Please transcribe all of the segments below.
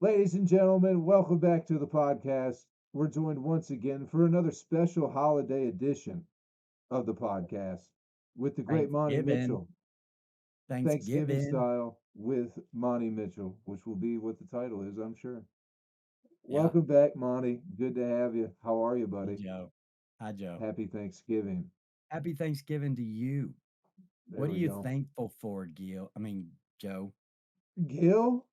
Ladies and gentlemen, welcome back to the podcast. We're joined once again for another special holiday edition of the podcast with the great Monty Thanksgiving. Mitchell, Thanksgiving Thanksgiving. style with Monty Mitchell, which will be what the title is, I'm sure. Yeah. Welcome back, Monty. Good to have you. How are you, Hey, buddy? Joe. Hi, Joe. Happy Thanksgiving. Happy Thanksgiving to you. There What are we you go. thankful for, Gil? Joe. Gil,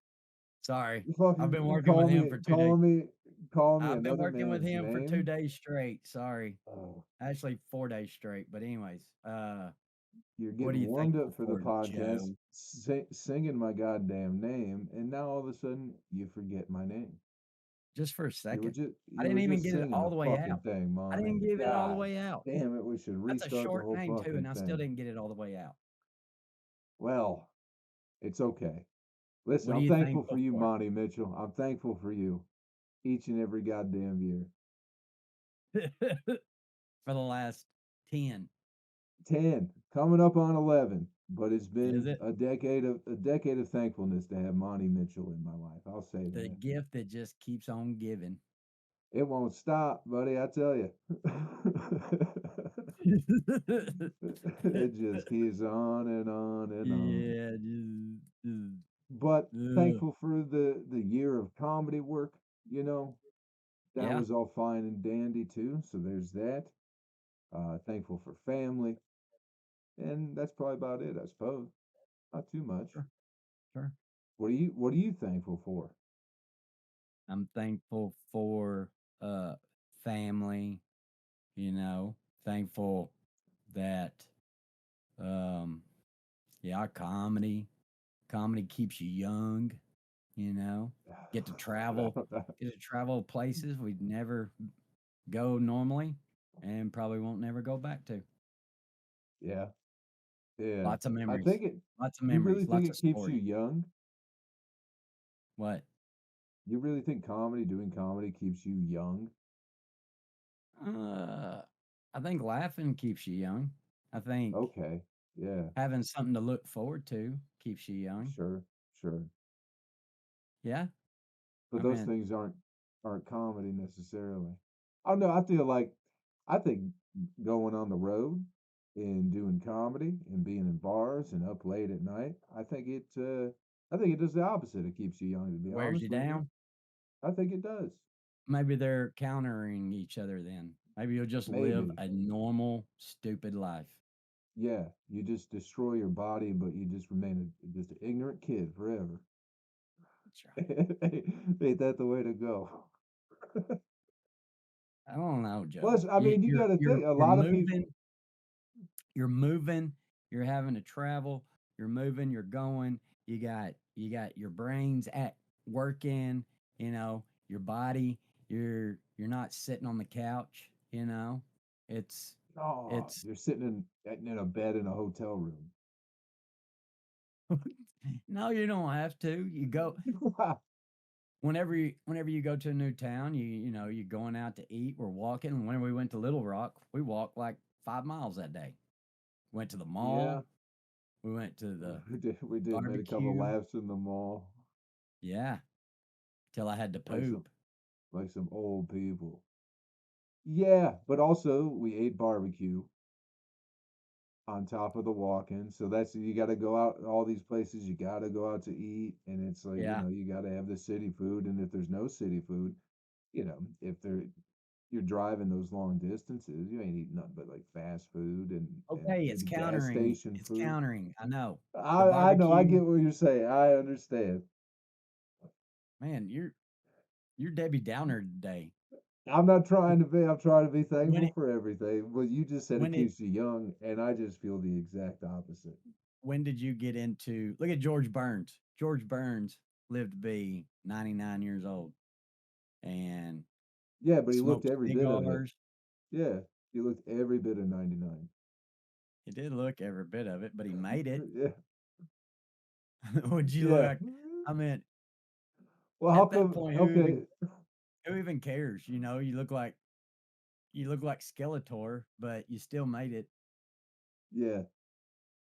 Sorry. you I've been fucking working with him for 2 days. call me I've been another working with man's him for two name. days straight. Sorry. Oh, Actually, 4 days straight. But anyways, you're what are getting you warmed thankful up for the for, podcast, Joe? singing my goddamn name, and now all of a sudden you forget my name. Just for a second. I You didn't were even just get it singing all the the way fucking out. thing, I Monty. didn't give it all the God way out. damn it, we should That's a restart the short whole name, too, fucking and I still thing. didn't get it all the way out. Well, it's okay. Listen, What are I'm you thankful for thankful you, for? Monty Mitchell. I'm thankful for you each and every goddamn year. For the last 10. 10, coming up on 11, but it's Is been it? a decade of thankfulness to have Monty Mitchell in my life. I'll say The that. gift that just keeps on giving. It won't stop, buddy, I tell you. It just keeps on and on and on. Yeah, just But ugh. thankful for the year of comedy work, you know. That Yeah, was all fine and dandy too. So there's that. Thankful for family, and that's probably about it, I suppose. Not too much. sure, sure. What are you thankful for? I'm thankful for family, you know, thankful that um yeah, comedy keeps you young, you know. Get to travel, get to travel places we'd never go normally and probably won't never go back to. Yeah, yeah. Lots of I memories. think it. Lots of You really memories, think lots of it keeps you stories. young? What? You really think doing comedy keeps you young? Uh, I think laughing keeps you young. I think Okay, yeah, having something to look forward to keeps you young. sure, sure. Yeah. But I those mean, things aren't comedy necessarily. I don't know. I feel like I think going on the road and doing comedy and being in bars and up late at night, I think it does the opposite. It keeps you young. To be wears honest you with you, down. I think it does. Maybe they're countering each other then. Maybe you'll just live Maybe, a normal, stupid life. yeah. You just destroy your body, but you just remain just an ignorant kid forever. That's right. Ain't that the way to go? I don't know, Joe. Plus, I mean, you got to think a You're lot of people. moving, you're having to travel, you're moving, you're going, you got your brains at working, your body, you're not sitting on the couch, you know. It's Oh, it's you're sitting in a bed in a hotel room. no, you don't have to. You go whenever you go to a new town, you're going out to eat, we're walking. When we went to Little Rock, we walked like 5 miles that day. Went to the Yeah, mall, we went to the we did made a couple barbecue. laps in the mall, Yeah, till I had to like some poop. like some old people. Yeah, but also we ate barbecue on top of the walk-in, so that's you got to go out all these places. You got to go out to eat, and it's like Yeah. you got to have the city food. And if there's no city food, if you're driving those long distances, you ain't eating nothing but like fast food and Okay, it's maybe gas countering. station It's food. countering. I know. The I know, I barbecue, get what you're saying. I understand. man, you're Debbie Downer today. I'm not trying to be. I'm trying to be When thankful it for everything. Well, you just said it when it keeps you young, and I just feel the exact opposite. when did you get into look at George Burns. George Burns lived to be 99 years old and Yeah, but he looked smoked every bit of it. cigars. Yeah, he looked every bit of 99. He did look every bit of it, but he made it. Yeah, Would you look yeah. like I mean, Well, how at that come? point, Okay, who even cares? You look like Skeletor, but you still made it. yeah.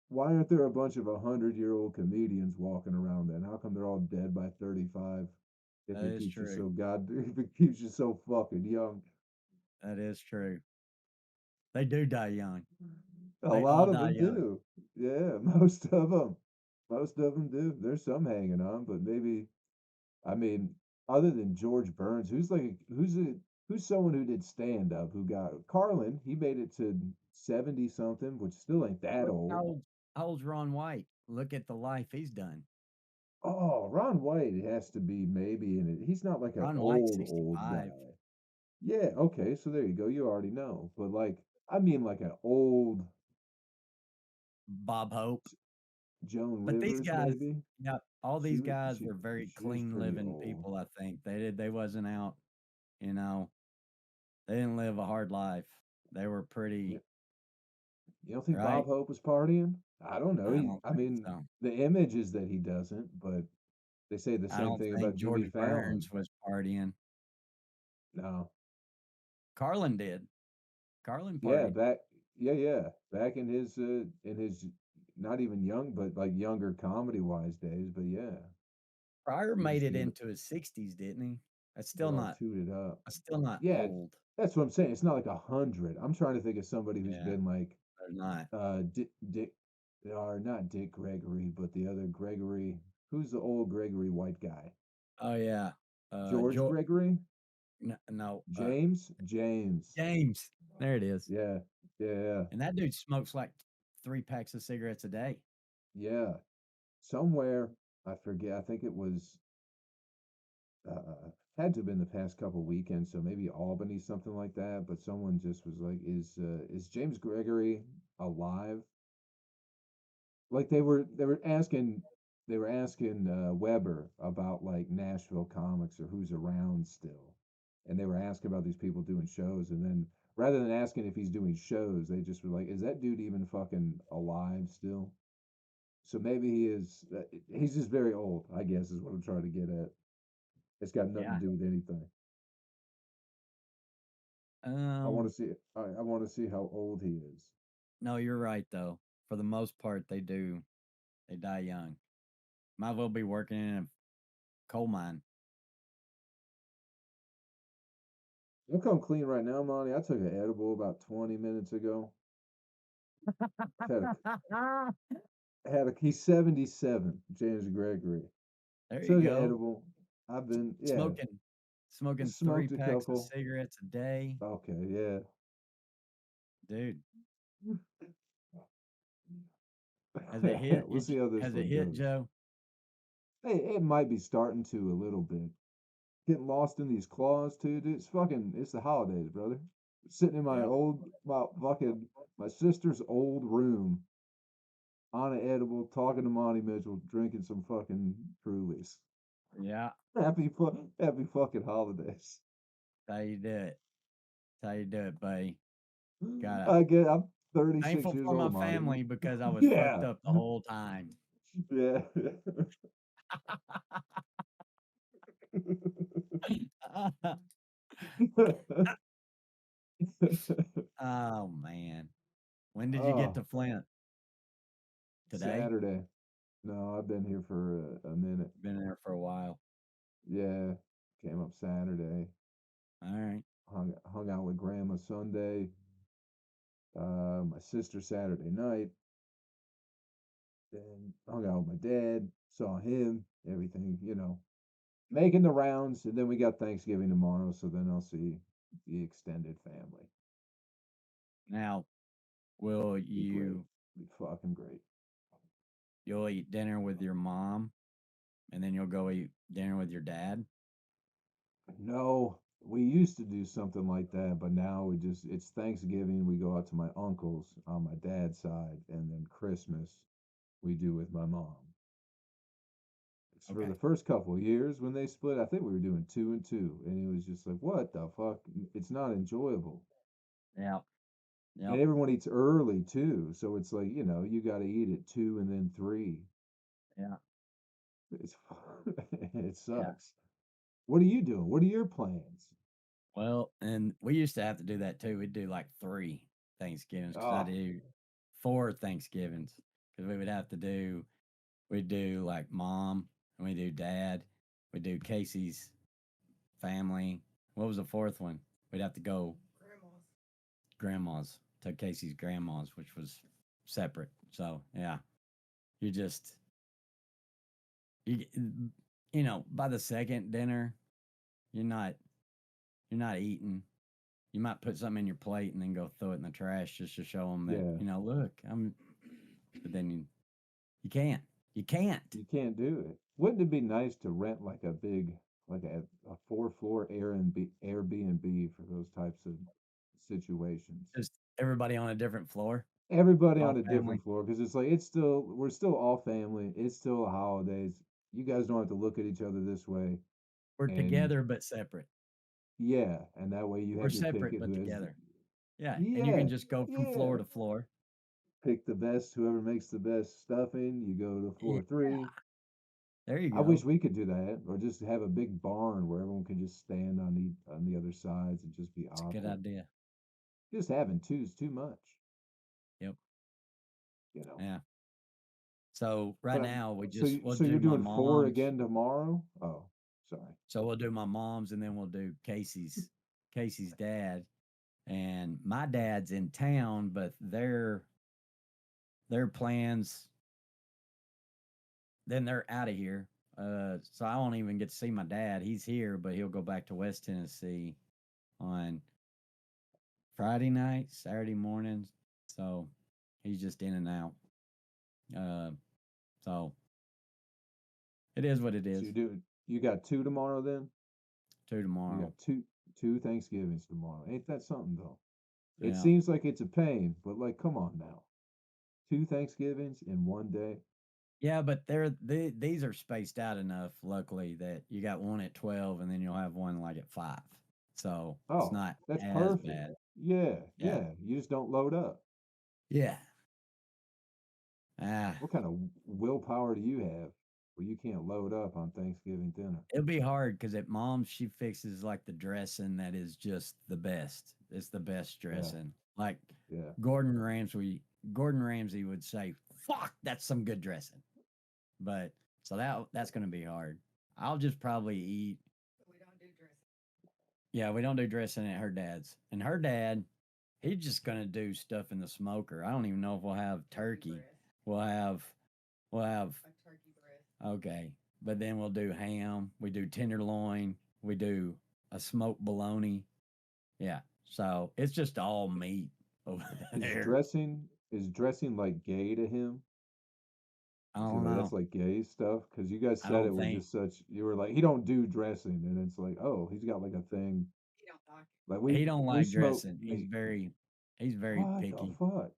Why aren't there a bunch of 100-year-old comedians walking around then? How come they're all dead by 35? if That it is keeps you true. so god if it keeps you so fucking young. That is true. They do die young. A They all lot of die them young. do. Yeah, most of them. Most of them do. There's some hanging on, but maybe I mean, other than George Burns, who's someone who did stand up who got Carlin, he made it to 70 something, which still ain't that Look old. how old's Ron White? Look at the life he's done. Oh, Ron White has to be maybe in it. He's not like an Ron White's old 65. guy. Yeah, okay, so there you go. You already know. But like I mean like an old Bob Hope. Joan But these Rivers guys, maybe. yeah, all She these was guys she were very she was clean pretty living old. people, I think. They wasn't out, you know, they didn't live a hard life. They were You, pretty you don't think Bob right. Hope was partying? I don't know. I don't I think mean, so. the image is that he doesn't, but they say the I same don't thing think about Jimmy George Fallon. Burns was partying. No. Carlin did. Carlin Yeah, partied. yeah. Back in his not even young, but like younger comedy wise days, but yeah. Pryor He made used it to get into his 60s, didn't he? That's get still all not tooted up. that's still not Yeah, old. that's what I'm saying. It's not like 100. I'm trying to think of somebody who's Yeah, been like they're not. Dick or not Dick Gregory, but the other Gregory. Who's the old Gregory white guy? Oh yeah. George George Gregory? no, James? James. James. There it is. Yeah. Yeah. And that dude smokes like 3 packs of cigarettes a day. Yeah. Somewhere, I forget. I think it was had to have been the past couple weekends, so maybe Albany, something like that. But someone just was like, is James Gregory alive?" Like they were asking Weber about like Nashville comics or who's around still, and they were asking about these people doing shows, and then rather than asking if he's doing shows, they just were like, "Is that dude even fucking alive still?" So maybe he is. He's just very old, I guess, is what I'm trying to get at. It's got nothing Yeah. to do with anything. I want Um, to see. I want to see how old he is. no, you're right though. For the most part, they do. They die young. Might as well be working in a coal mine. I'll come clean right now, Monty. I took an edible about 20 minutes ago. I've had a he's 77, James Gregory. There you Took an go. edible. I've been yeah, Smoking, smoking three smoked a packs of couple. cigarettes a day, Okay, yeah. dude. Has it hit We'll you? see how this Has it one hit goes. Joe? Hey, it might be starting to a little bit. Getting lost in these claws too, dude. It's the holidays, brother. Sitting in Yep. my fucking my sister's old room on an edible, talking to Monty Mitchell, drinking some fucking Trulies. Yeah. Happy fucking holidays. That's how you do it. That's how you do it, buddy. Gotta I'm 36 thankful years for my old, Monty. family because I was fucked Yeah. up the whole time. Yeah. Oh man. When did you get Oh, to Flint? Today? Saturday. No, I've been here for a minute. Been there for a while. Yeah. Came up Saturday. All right. Hung out with Grandma Sunday. My sister Saturday night. Then hung out with my dad. Saw him. Everything, making the rounds. And then we got Thanksgiving tomorrow. So then I'll see the extended family. Now, will Be great. you Be fucking great. you'll eat dinner with your mom and then you'll go eat dinner with your dad? No, we used to do something like that, but now it's Thanksgiving. We go out to my uncle's on my dad's side, and then Christmas we do with my mom. It's for the Okay. first couple of years when they split. I think we were doing two and two, and it was just like, what the fuck? It's not enjoyable. Yep. And Yep. everyone eats early too, so it's like you got to eat at two and then three. Yeah. It's it Yeah. sucks. What are you doing? What are your plans? Well, and we used to have to do that too. We'd do like 3 Thanksgivings because I Oh, do 4 Thanksgivings because we'd do like mom and we do dad, we do Casey's family. What was the fourth one? We'd have to go grandma's to Casey's grandma's, which was separate. So yeah, you just you by the second dinner, you're not you're not eating. You might put something in your plate and then go throw it in the trash just to show them that Yeah, look, I'm. But then you can't. You can't. you can't do it. Wouldn't it be nice to rent like a big, like a 4 floor Airbnb for those types of situations? Just everybody on a different floor, Everybody on all a family. different floor because it's like we're still all family. It's still holidays. You guys don't have to look at each other this way. We're And together but separate. yeah, and that way you We're have your pick separate of but who is together. Yeah, and you yeah, can just go from yeah. floor to floor. Pick the best, whoever makes the best stuffing, you go to Yeah, floor three. there you I wish go. we could do that, or just have a big barn where everyone can just stand on the other sides and just be It's a good awkward. idea. Just having two is too much, Yep. you know. Yeah. So right But now we'll so do you're my doing four mom's. again tomorrow? Oh, sorry. So we'll do my mom's and then we'll do Casey's dad. And my dad's in town, but their plans, then they're out of here. So I won't even get to see my dad. He's here, but he'll go back to West Tennessee on Friday night, Saturday mornings. So he's just in and out. Uh, so it is what it So is. you got two tomorrow then? Two You tomorrow. got two Thanksgivings tomorrow. Ain't that something though? It Yeah. seems like it's a pain, but like come on now. Two Thanksgivings in one day. Yeah, but these are spaced out enough, luckily, that you got one at 12 and then you'll have one like at 5. So it's Oh, not that's as perfect. bad. Yeah, Yeah. yeah. You just don't load up. Yeah. Ah, What kind of willpower do you have where you can't load up on Thanksgiving dinner? it'll be hard because at mom's, she fixes like the dressing that is just the best. It's the best Yeah, dressing. Like yeah. Gordon Ramsay, Gordon Ramsay would say, "Fuck, that's some good dressing." But so that's going to be hard. I'll just probably eat. Yeah, we don't do dressing at her dad's. And her dad, he's just gonna do stuff in the smoker. I don't even know if we'll have turkey. We'll have we'll have okay. But then we'll do ham, we do tenderloin, we do a smoked bologna. Yeah. So it's just all meat over Is there. dressing like gay to him? I Is he don't like that's know. like gay stuff? Because you guys I said don't it with think just such you were like he don't do dressing, and it's like oh he's got like a thing like he don't we like smoke dressing. meat. He's very What the picky. fuck?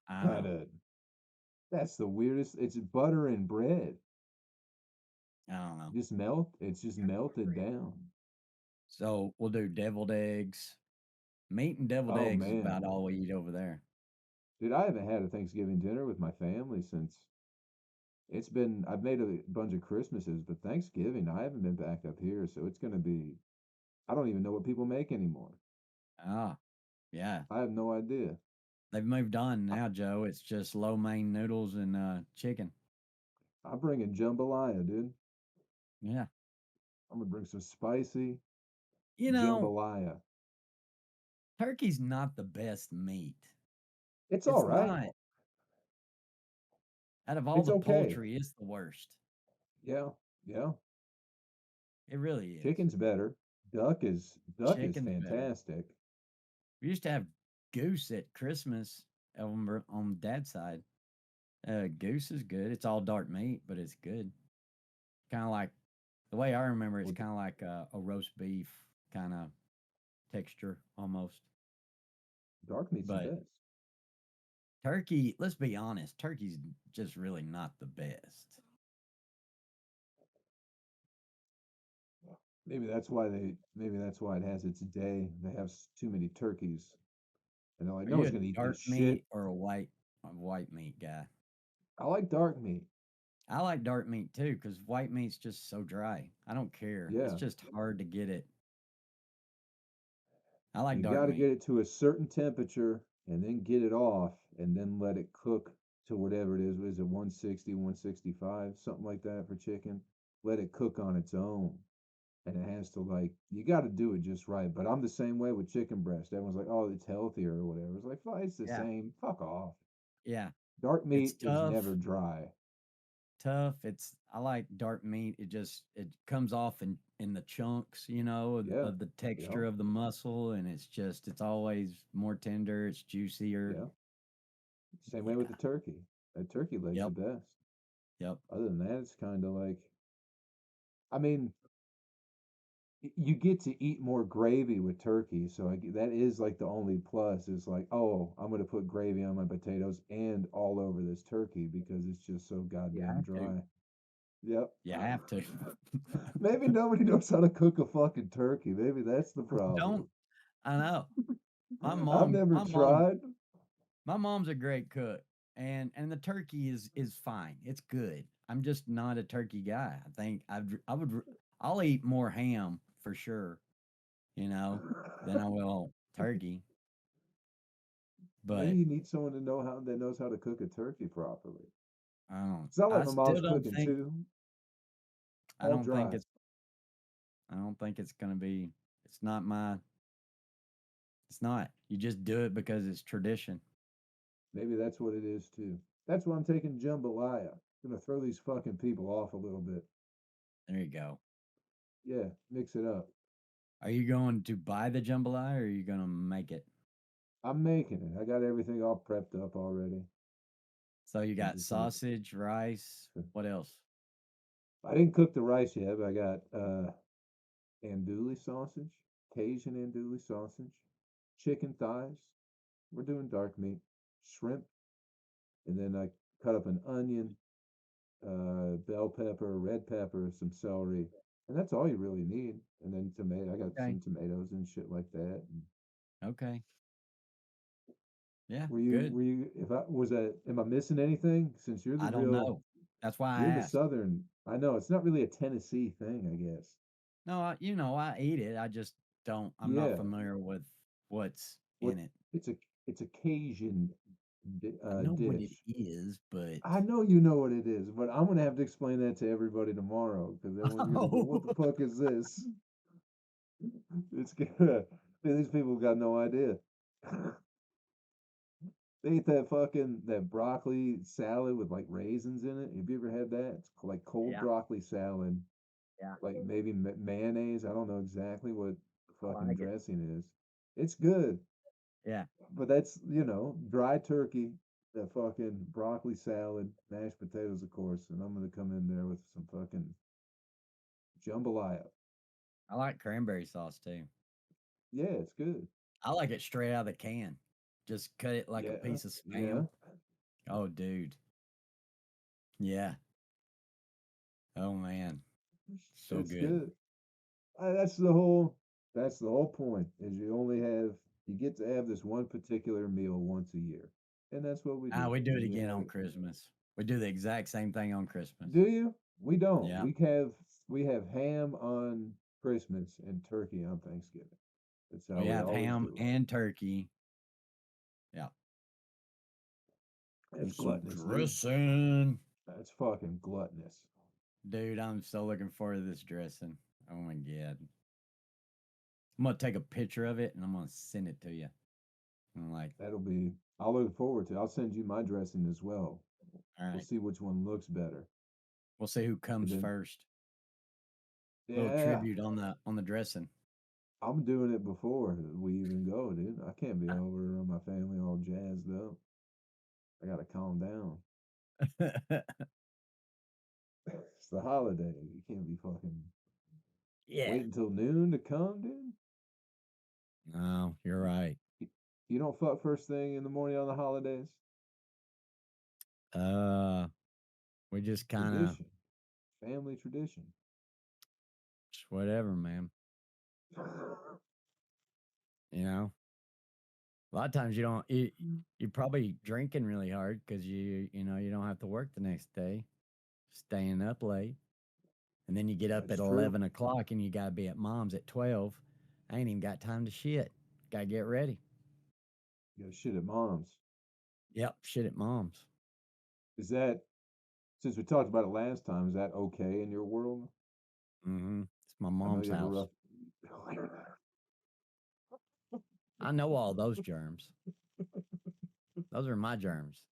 I don't That know. that's the weirdest. It's butter and bread. I don't know. Just melt. It's just melted down. So we'll do deviled eggs. Meat and deviled Oh eggs is man, about all we eat over there. dude, I haven't had a Thanksgiving dinner with my family since it's been. I've made a bunch of Christmases, but Thanksgiving I haven't been back up here, so it's gonna be. I don't even know what people make anymore. Ah, yeah. I have no idea. They've moved on I, now, Joe. It's just lo mein noodles and chicken. I'm bringing jambalaya, dude. Yeah. I'm gonna bring some spicy You know, jambalaya. turkey's not the best meat. It's all It's right. not. Out of all It's the okay. poultry, it's the worst. Yeah, yeah. It really is. Chicken's better. Duck is Chicken's better. fantastic. We used to have goose at Christmas on dad's side. Goose is good. It's all dark meat, but it's good. Kind of like the way I remember, it's Well, kind of like a roast beef kind of texture almost. dark meat's the But best. turkey, let's be honest, turkey's just really not the best. Maybe that's why it has its day. They have too many turkeys, and they're like, Are no you one's a gonna eat this dark shit. meat or a white meat guy? I like dark meat. I like dark meat too because white meat's just so dry. I don't care. It's Yeah, just hard to get it. I like you dark got to meat. get it to a certain temperature and then get it off and then let it cook to whatever it is. What is it 160, 165, something like that for chicken? Let it cook on its own, and it has to like you got to do it just right. But I'm the same way with chicken breast. Everyone's like, "Oh, it's healthier or whatever." It's like, "Fuck, it's the Yeah. same. Fuck off." Yeah. Dark It's meat is never tough. dry. Tough. It's I like dark meat. It comes off in the chunks, you know, Yeah, of the yeah, texture of the muscle, and it's always more tender. It's juicier. yeah. Same way with Yeah. the turkey. That turkey leg's the Yep. best. Yep. Other than that, it's kind of like, I mean, you get to eat more gravy with turkey, so that is like the only plus. Is like, oh, I'm gonna put gravy on my potatoes and all over this turkey because it's just so You goddamn have to. dry. Yep. You have to. Maybe nobody knows how to cook a fucking turkey. Maybe that's the Don't. problem. I know. My I've mom. never My mom. tried. My mom's a great cook, and the turkey is fine. It's good. I'm just not a turkey guy. I think I would I'll eat more ham for sure, you know, than I will turkey. Maybe But you need someone to know how that knows how to cook a turkey properly. I don't. It's not like I my still mom's don't cooking think. too. I All don't think dry. it's. I don't think it's gonna be. It's not my. It's not. You just do it because it's tradition. Maybe that's what it is too. That's why I'm taking jambalaya. Gonna throw these fucking people off a little bit. There you go. Yeah, mix it up. Are you going to buy the jambalaya or are you gonna make it? I'm making it. I got everything all prepped up already. So you I'm got just gonna. sausage, rice. What else? I didn't cook the rice yet, but I got andouille sausage, Cajun andouille sausage, chicken thighs. We're doing dark meat, shrimp, and then I cut up an onion, bell pepper, red pepper, some celery, and that's all you really need. And then tomato. I got Okay. some tomatoes and shit like that. And Okay. Yeah. were you? Good. Were you? If I was that, am I missing anything? Since you're the I don't real, know. That's why I you're the asked. southern. I know it's not really a Tennessee thing, I guess. No, I eat it. I just don't. I'm not Yeah. familiar with what's What? in it. It's a Cajun I know what it dish. is, but I know you know what it is, but I'm gonna have to explain that to everybody tomorrow because everyone's gonna go, "What the oh, fuck is this?" It's good. These people got no idea. They eat that fucking that broccoli salad with like raisins in it. Have you ever had that? It's like cold yeah, broccoli salad, yeah, like maybe mayonnaise. I don't know exactly what the I fucking like it. dressing is. It's good, Yeah. but that's dry turkey, that fucking broccoli salad, mashed potatoes, of course, and I'm gonna come in there with some fucking jambalaya. I like cranberry sauce too. Yeah, it's good. I like it straight out of the can. Just cut it like a Yeah, piece of yeah, spam. Oh, dude. Yeah. Oh man. So it's good. good. That's the whole point. Is you get to have this one particular meal once a year, and that's what we Ah, do. we do it We again have on it. Christmas. We do the exact same thing on Christmas. Do you? We don't. Yeah. We have ham on Christmas and turkey on Thanksgiving. That's how We we have always ham do it. and turkey. Yeah. That's And some gluttonous, dude. dressing. That's fucking gluttonous. Dude, I'm so looking forward to this dressing. Oh my god. I'm gonna take a picture of it and I'm gonna send it to you. I'm like, That'll be. I'll look forward to. I'll send you my dressing as well. all We'll right, see which one looks better. we'll see who And comes then, first. Little yeah, tribute on the dressing. I'm doing it before we even go, dude. I can't be over on my family all jazzed up. I gotta calm down. It's the holiday. You can't be fucking yeah. waiting until noon to come, dude. No, you're right. You you don't fuck first thing in the morning on the holidays. Uh, we just kind of Tradition, family tradition. whatever, man. You know, a lot of times you don't. You're probably drinking really hard because you don't have to work the next day, staying up late, and then you get up That's at true. 11 o'clock and you gotta be at mom's at 12. I ain't even got time to shit. Gotta get ready. You got shit at mom's. Yep, shit at mom's. Is that since we talked about it last time? Is that okay in your world? Mm-hmm. my I know mom's you have a house. rough. I know all those germs. Those are my germs.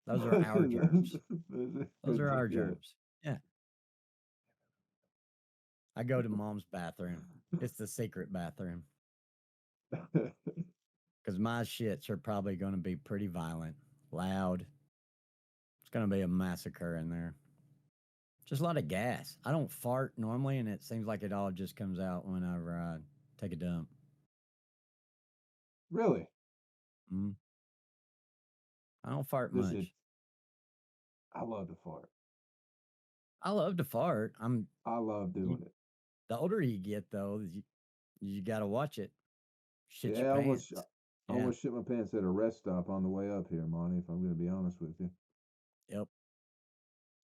Those are our Those germs. are Those good. are our Yeah. germs. Yeah. I go to mom's bathroom. It's the secret bathroom because my shits are probably going to be pretty violent, loud. It's going to be a massacre in there. Just a lot of gas. I don't fart normally, and it seems like it all just comes out whenever I take a dump. Really? Mm. I don't fart Listen, much. I love to fart. I love to fart. I love You, doing it. the older you get, though, you got to watch it. Shit your Yeah, pants. I Yeah. almost shit my pants at a rest stop on the way up here, Monty. If I'm going to be honest with you, Yep.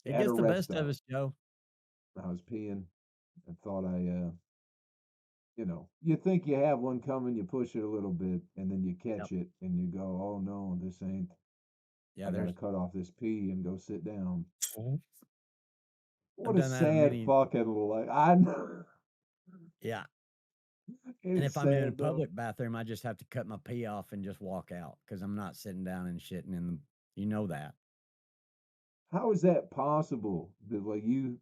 It at a gets the rest best of stop, us, Joe. I was peeing and thought you think you have one coming, you push it a little bit, and then you Yep. catch it, and you go, "Oh no, this ain't. Yeah, I got to there's. cut off this pee and go sit down." I've What a done that a sad many. fucking life. I know. Yeah. It And is if I'm in a sad though. public bathroom, I just have to cut my pee off and just walk out because I'm not sitting down and shitting in the. You know that. How is that possible? That like you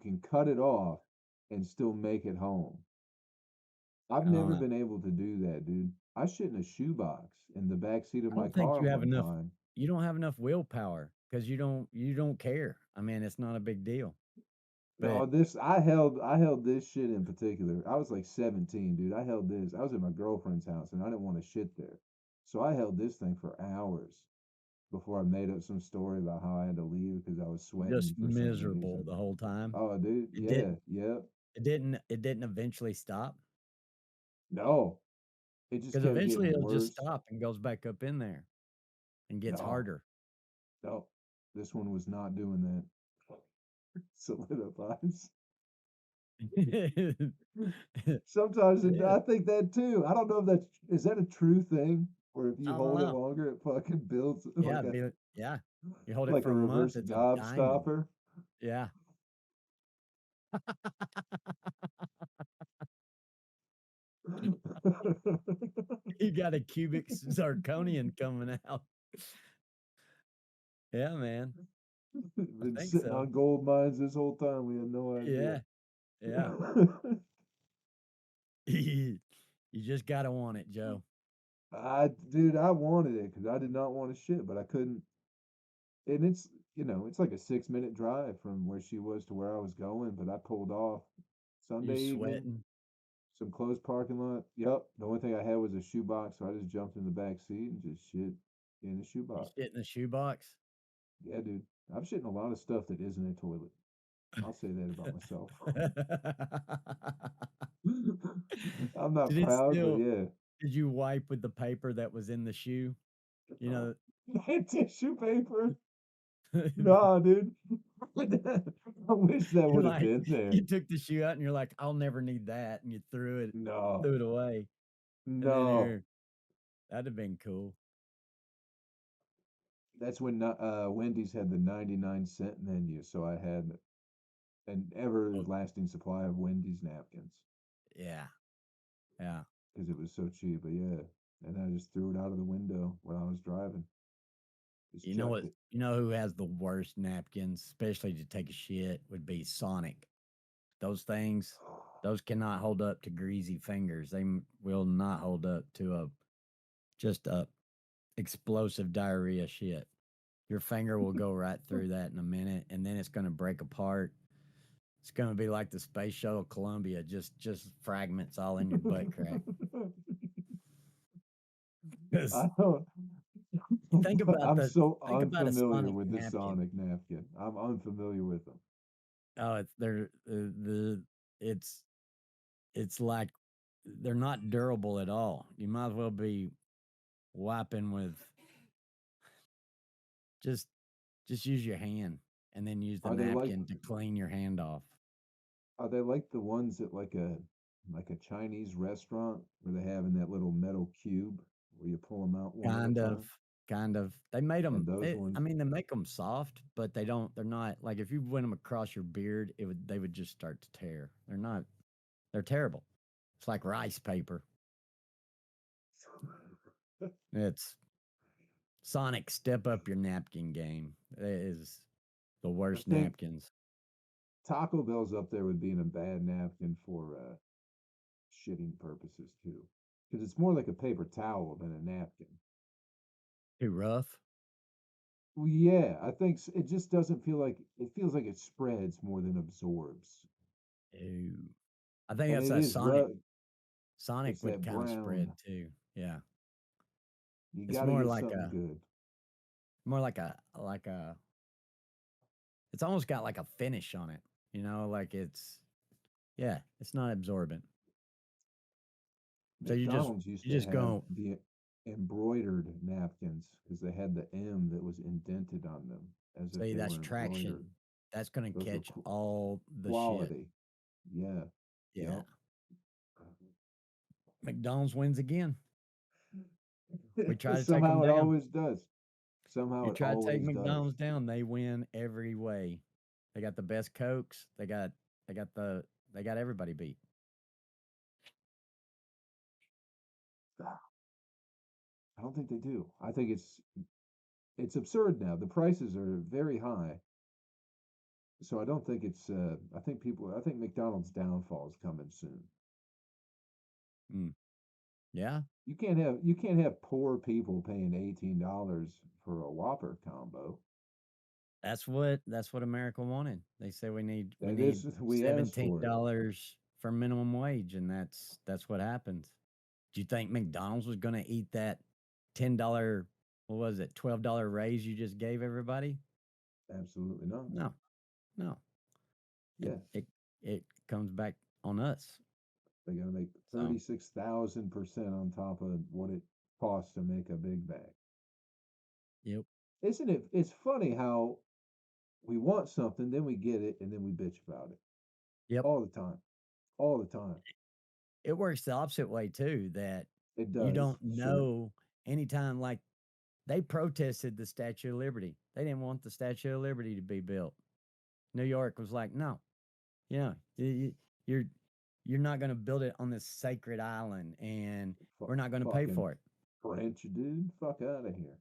can cut it off and still make it home. I've I don't never know. been able to do that, dude. I shit in a shoebox in the back seat of I my don't think car you have one enough. time. You don't have enough willpower because you don't care. I mean, it's not a big deal. No, But this I held this shit in particular. I was like 17, dude. I held this. I was at my girlfriend's house and I didn't want to shit there. So I held this thing for hours before I made up some story about how I had to leave because I was sweating just for some miserable reason. the whole time. Oh, dude, It did. yeah, yep. It didn't eventually stop No, it just because kept eventually getting it'll just worse. stop and goes back up in there and gets No, harder. no, this one was not doing that. Solidifies. Sometimes It is. I think that too. I don't know if that's is that a true thing, where if you I don't hold it know. longer, it fucking builds Yeah, yeah. You hold it like for a a month, reverse it's a diamond. gobstopper. Yeah. You got a cubic zirconian coming out. Yeah, man. I Been think sitting so. on gold mines this whole time. We had no idea. Yeah. Yeah. You just gotta want it, Joe. Dude, I wanted it because I did not want to shit, but I couldn't. And it's like a 6 minute drive from where she was to where I was going, but I pulled off You Sunday evening, sweating. some closed parking lot. Yep. The only thing I had was a shoebox, so I just jumped in the back seat and just shit in the You shoebox. shit in the shoebox. Yeah, dude. I've shit in a lot of stuff that isn't a toilet. I'll say that about myself. I'm not Did it proud, but still yeah. did you wipe with the paper that was in the shoe? You know, Tissue paper? Nah, dude. I wish that you would have like been there. you took the shoe out and you're like, "I'll never need that," and you No, threw it away, and then no. here that'd have been cool. That's when Wendy's had the 99-cent menu, so I had an Oh, everlasting supply of Wendy's napkins yeah, yeah. because it was so cheap. But yeah, and I just threw it out of the window when I was driving. Just You know chucked what? it. You know who has the worst napkins, especially to take a shit, would be Sonic. Those things, those cannot hold up to greasy fingers. Will not hold up to just a explosive diarrhea shit. Your finger will go right through that in a minute, and then it's going to break apart. It's going to be like the space shuttle Columbia, just fragments all in your butt crack. Because I don't. think about I'm the so think about a unfamiliar Sonic with the napkin. Sonic napkin. I'm unfamiliar with them. Oh, it's it's like they're not durable at all. You might as well be wiping with just just use your hand and then use the Are they like napkin to clean your hand off. are they like the ones at like a Chinese restaurant where they have in that little metal cube where you pull them out one at a Kind of, time? kind of. They made And them. those I ones, mean, they make them soft, but they don't. They're not like if you went them across your beard, they would just start to tear. They're not. They're terrible. It's like rice paper. It's Sonic, step up your napkin game. It is the I worst think napkins. Taco Bell's up there with being a bad napkin for shitting purposes too, because it's more like a paper towel than a napkin. Too rough. Well, yeah, I think it just doesn't feel like it feels like it spreads more than absorbs, Ew. I think and that's it a is Sonic. rough. Sonic It's would that kind of spread brown. too. Yeah. You It's got to more get like something a good. more like a it's almost got like a finish on it. Like yeah, it's not absorbent. So McDonald's used you to just have go, the embroidered napkins because they had the M that was indented on them as if see, they that's were embroidered. traction. That's gonna Those were catch all the shit. quality. Yeah. Yeah. Yep. McDonald's wins again. We try to take them Somehow it down. always does. Somehow You it try to take always does. McDonald's down, they win every way. They got the best cokes. They got they got everybody beat. I don't think they do. I think it's absurd now. The prices are very high. So I don't think it's I think McDonald's downfall is coming soon. Mm. Yeah, You can't have poor people paying $18 for a Whopper combo. that's what America wanted. They said we That need is we asked seventeen for it. dollars for minimum wage, and that's what happens. Do you think McDonald's was going to eat that $10, what was it, $12 raise you just gave everybody? Absolutely not. No, no. It Yeah. it it comes back on us. They gotta make So 36,000% on top of what it costs to make a Big Bag. yep, Isn't it? It's funny how we want something, then we get it, and then we bitch about it yep. all the time. All the time. It works the opposite way too. That It you does, don't sure. know anytime like they protested the Statue of Liberty. They didn't want the Statue of Liberty to be built. New York was like, no, yeah, you're you're not going to build it on this sacred island, and we're not going to pay Fucking for it. French, dude. Fuck out of here.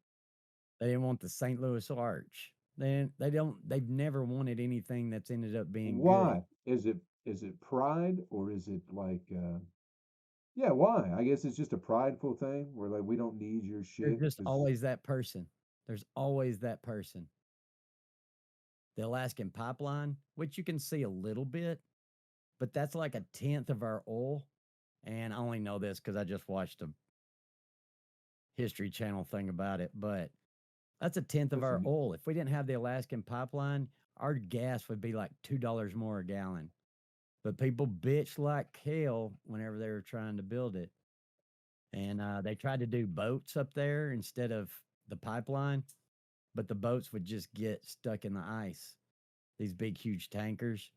They didn't want the St. Louis Arch. They don't. They've never wanted anything that's ended up being good. Why? Is it pride or is it like yeah, why? I guess it's just a prideful thing where like we don't need your There's shit just because always that person. There's always that person. The Alaskan pipeline, which you can see a little bit, but that's like a tenth of our oil. And I only know this because I just watched a History Channel thing about it. But that's a tenth of our listen, oil. If we didn't have the Alaskan pipeline, our gas would be like $2 more a gallon. But people bitch like hell whenever they were trying to build it. And they tried to do boats up there instead of the pipeline, but the boats would just get stuck in the ice, these big, huge tankers.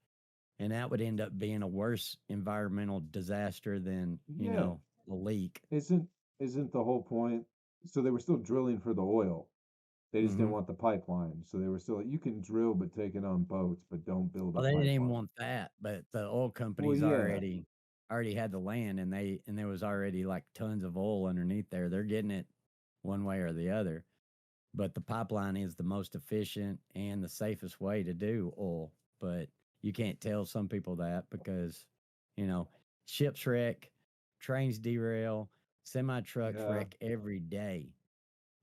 And that would end up being a worse environmental disaster than, yeah, a leak. isn't isn't the whole point? So they were still drilling for the oil. They just didn't Hmm. want the pipeline. So they were still you can drill but take it on boats, but don't build a Well, they didn't even pipeline. want that, but the oil Well, companies yeah, already had the land, and there was already like tons of oil underneath there. They're getting it one way or the other. But the pipeline is the most efficient and the safest way to do oil. But you can't tell some people that because, you know, ships wreck, trains derail, semi trucks yeah, wreck every day.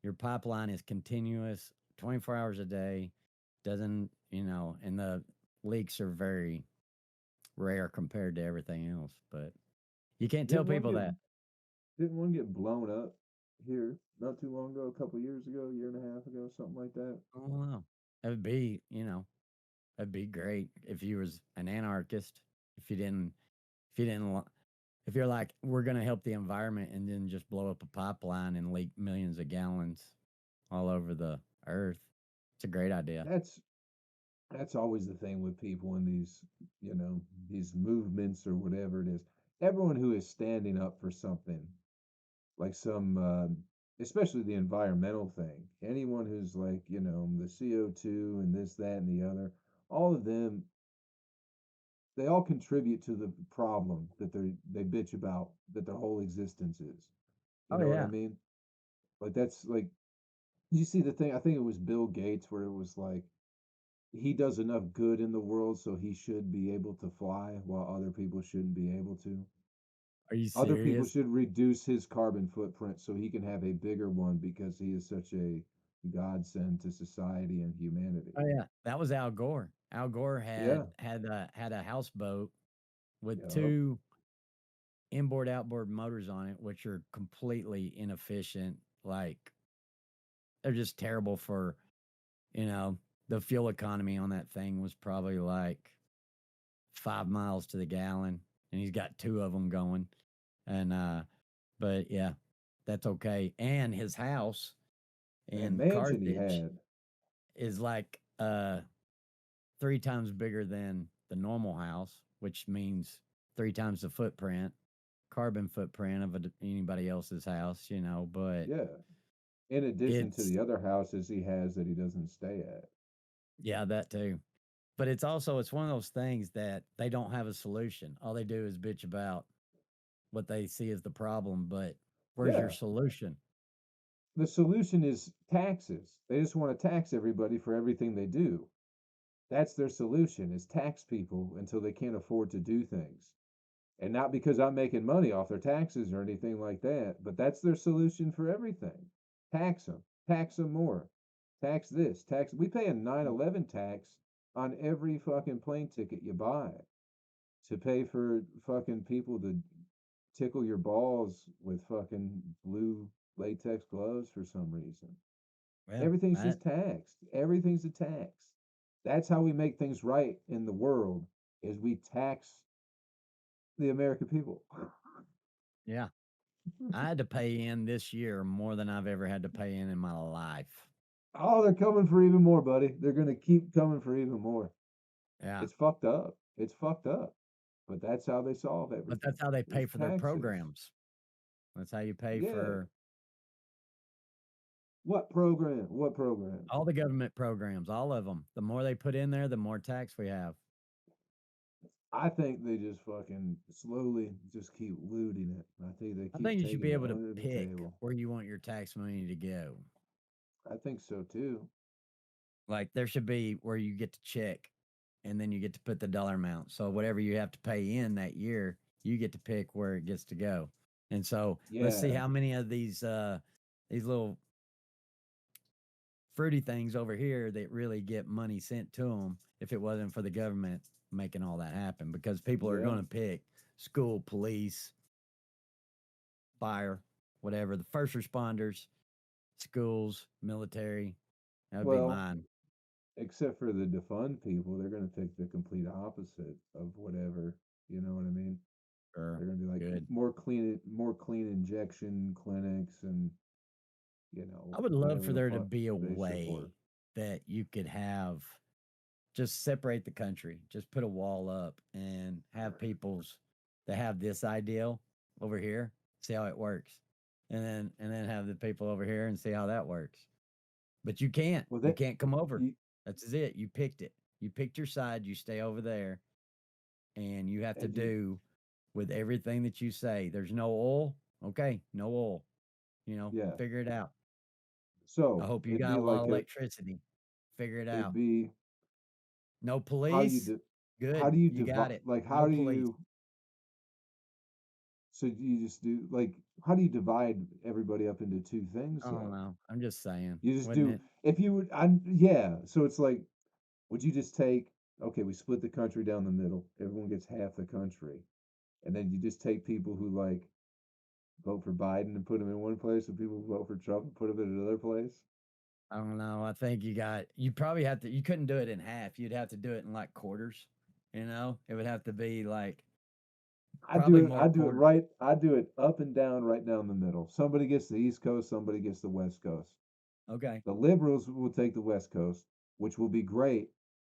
Your pipeline is continuous 24 hours a day, doesn't, and the leaks are very rare compared to everything else. But you can't tell didn't one people get that. didn't one get blown up here not too long ago, a couple years ago, year and a half ago, something like that. I don't know. It would be, that'd be great if you was an anarchist. If you didn't, if you didn't, if you're like, we're gonna help the environment, and then just blow up a pipeline and leak millions of gallons all over the earth. It's a great idea. That's that's always the thing with people in these, these movements or whatever it is. Everyone who is standing up for something, like some, especially the environmental thing, anyone who's like, the CO2 and this, that, and the other, all of them they all contribute to the problem that they bitch about that their whole existence is. You Oh know what I yeah. mean? Like that's like you see the thing. I think it was Bill Gates where it was like he does enough good in the world, so he should be able to fly, while other people shouldn't be able to. Are you Other people serious? should reduce his carbon footprint so he can have a bigger one because he is such a godsend to society and humanity. Oh yeah. That was Al Gore. Al Gore Yeah. had a houseboat with Yep. two inboard outboard motors on it, which are completely inefficient. Like they're just terrible for, you know, the fuel economy on that thing was probably like 5 miles to the gallon, and he's got two of them going. And but yeah, that's okay. And his house Man, in mansion he Carthage had. is like 3 times bigger than the normal house, which means 3 times the footprint, carbon footprint of anybody else's house, you know. But Yeah. In addition to it's the other houses he has that he doesn't stay at. yeah, that too. But it's one of those things that they don't have a solution. All they do is bitch about what they see as the problem, but where's your Yeah. solution? The solution is taxes. They just want to tax everybody for everything they do. That's their solution is tax people until they can't afford to do things. And not because I'm making money off their taxes or anything like that, but that's their solution for everything. tax them more, tax this, tax. We pay a 9/11 tax on every fucking plane ticket you buy to pay for fucking people to tickle your balls with fucking blue latex gloves for some reason. Well, Everything's that just taxed. Everything's a tax. That's how we make things right in the world is we tax the American people. yeah. I had to pay in this year more than I've ever had to pay in my life. Oh, they're coming for even more, buddy. They're going to keep coming for even more. Yeah. It's fucked up. It's fucked up. But that's how they solve But everything. that's how they pay Is for their taxes. programs. That's how you pay Yeah. for What program? What program? all the government programs, all of them. The more they put in there, the more tax we have. I think they just fucking slowly just keep looting it. I think they I keep think you should taking be it able to under the pick table. where you want your tax money to go. I think so too. Like there should be where you get to check and then you get to put the dollar amount. So whatever you have to pay in that year, you get to pick where it gets to go. And so let's see Yeah. how many of these little fruity things over here that really get money sent to them if it wasn't for the government making all that happen because people are Yeah. going to pick school, police, fire, whatever, the first responders, schools, military. That would be Well, mine. except for the defund people, they're going to pick the complete opposite of whatever. You know what I mean? Sure. They're going to be like Good. more clean injection clinics and I would love whatever for the there to fuck be a they support. way that you could have just separate the country, just put a wall up and have people's that have this ideal over here, see how it works. And then have the people over here and see how that works. But you can't. Well, You that can't come over. you, That's it. You picked it. You picked your side, you stay over there, and you have to and you, do with everything that you say. There's no oil. Okay, no oil. yeah. Figure it out. I So hope you it'd got be a lot like of electricity. Figure it it'd out. be No how do you police? how Good. do you You got divide it. like No how do police. you so you just do like how do you divide everybody up into two things I don't though? know. I'm just saying, You just wouldn't do it? if you would I yeah, so it's like would you just take okay, we split the country down the middle. Everyone gets half the country. And then you just take people who like vote for Biden and put them in one place and people who vote for Trump and put them in another place. I don't know. I think you probably have to, you couldn't do it in half. You'd have to do it in like quarters. It would have to be like probably more I do it quarter. right. I do it up and down, right down the middle. Somebody gets the East Coast, somebody gets the West Coast. Okay. The liberals will take the West Coast, which will be great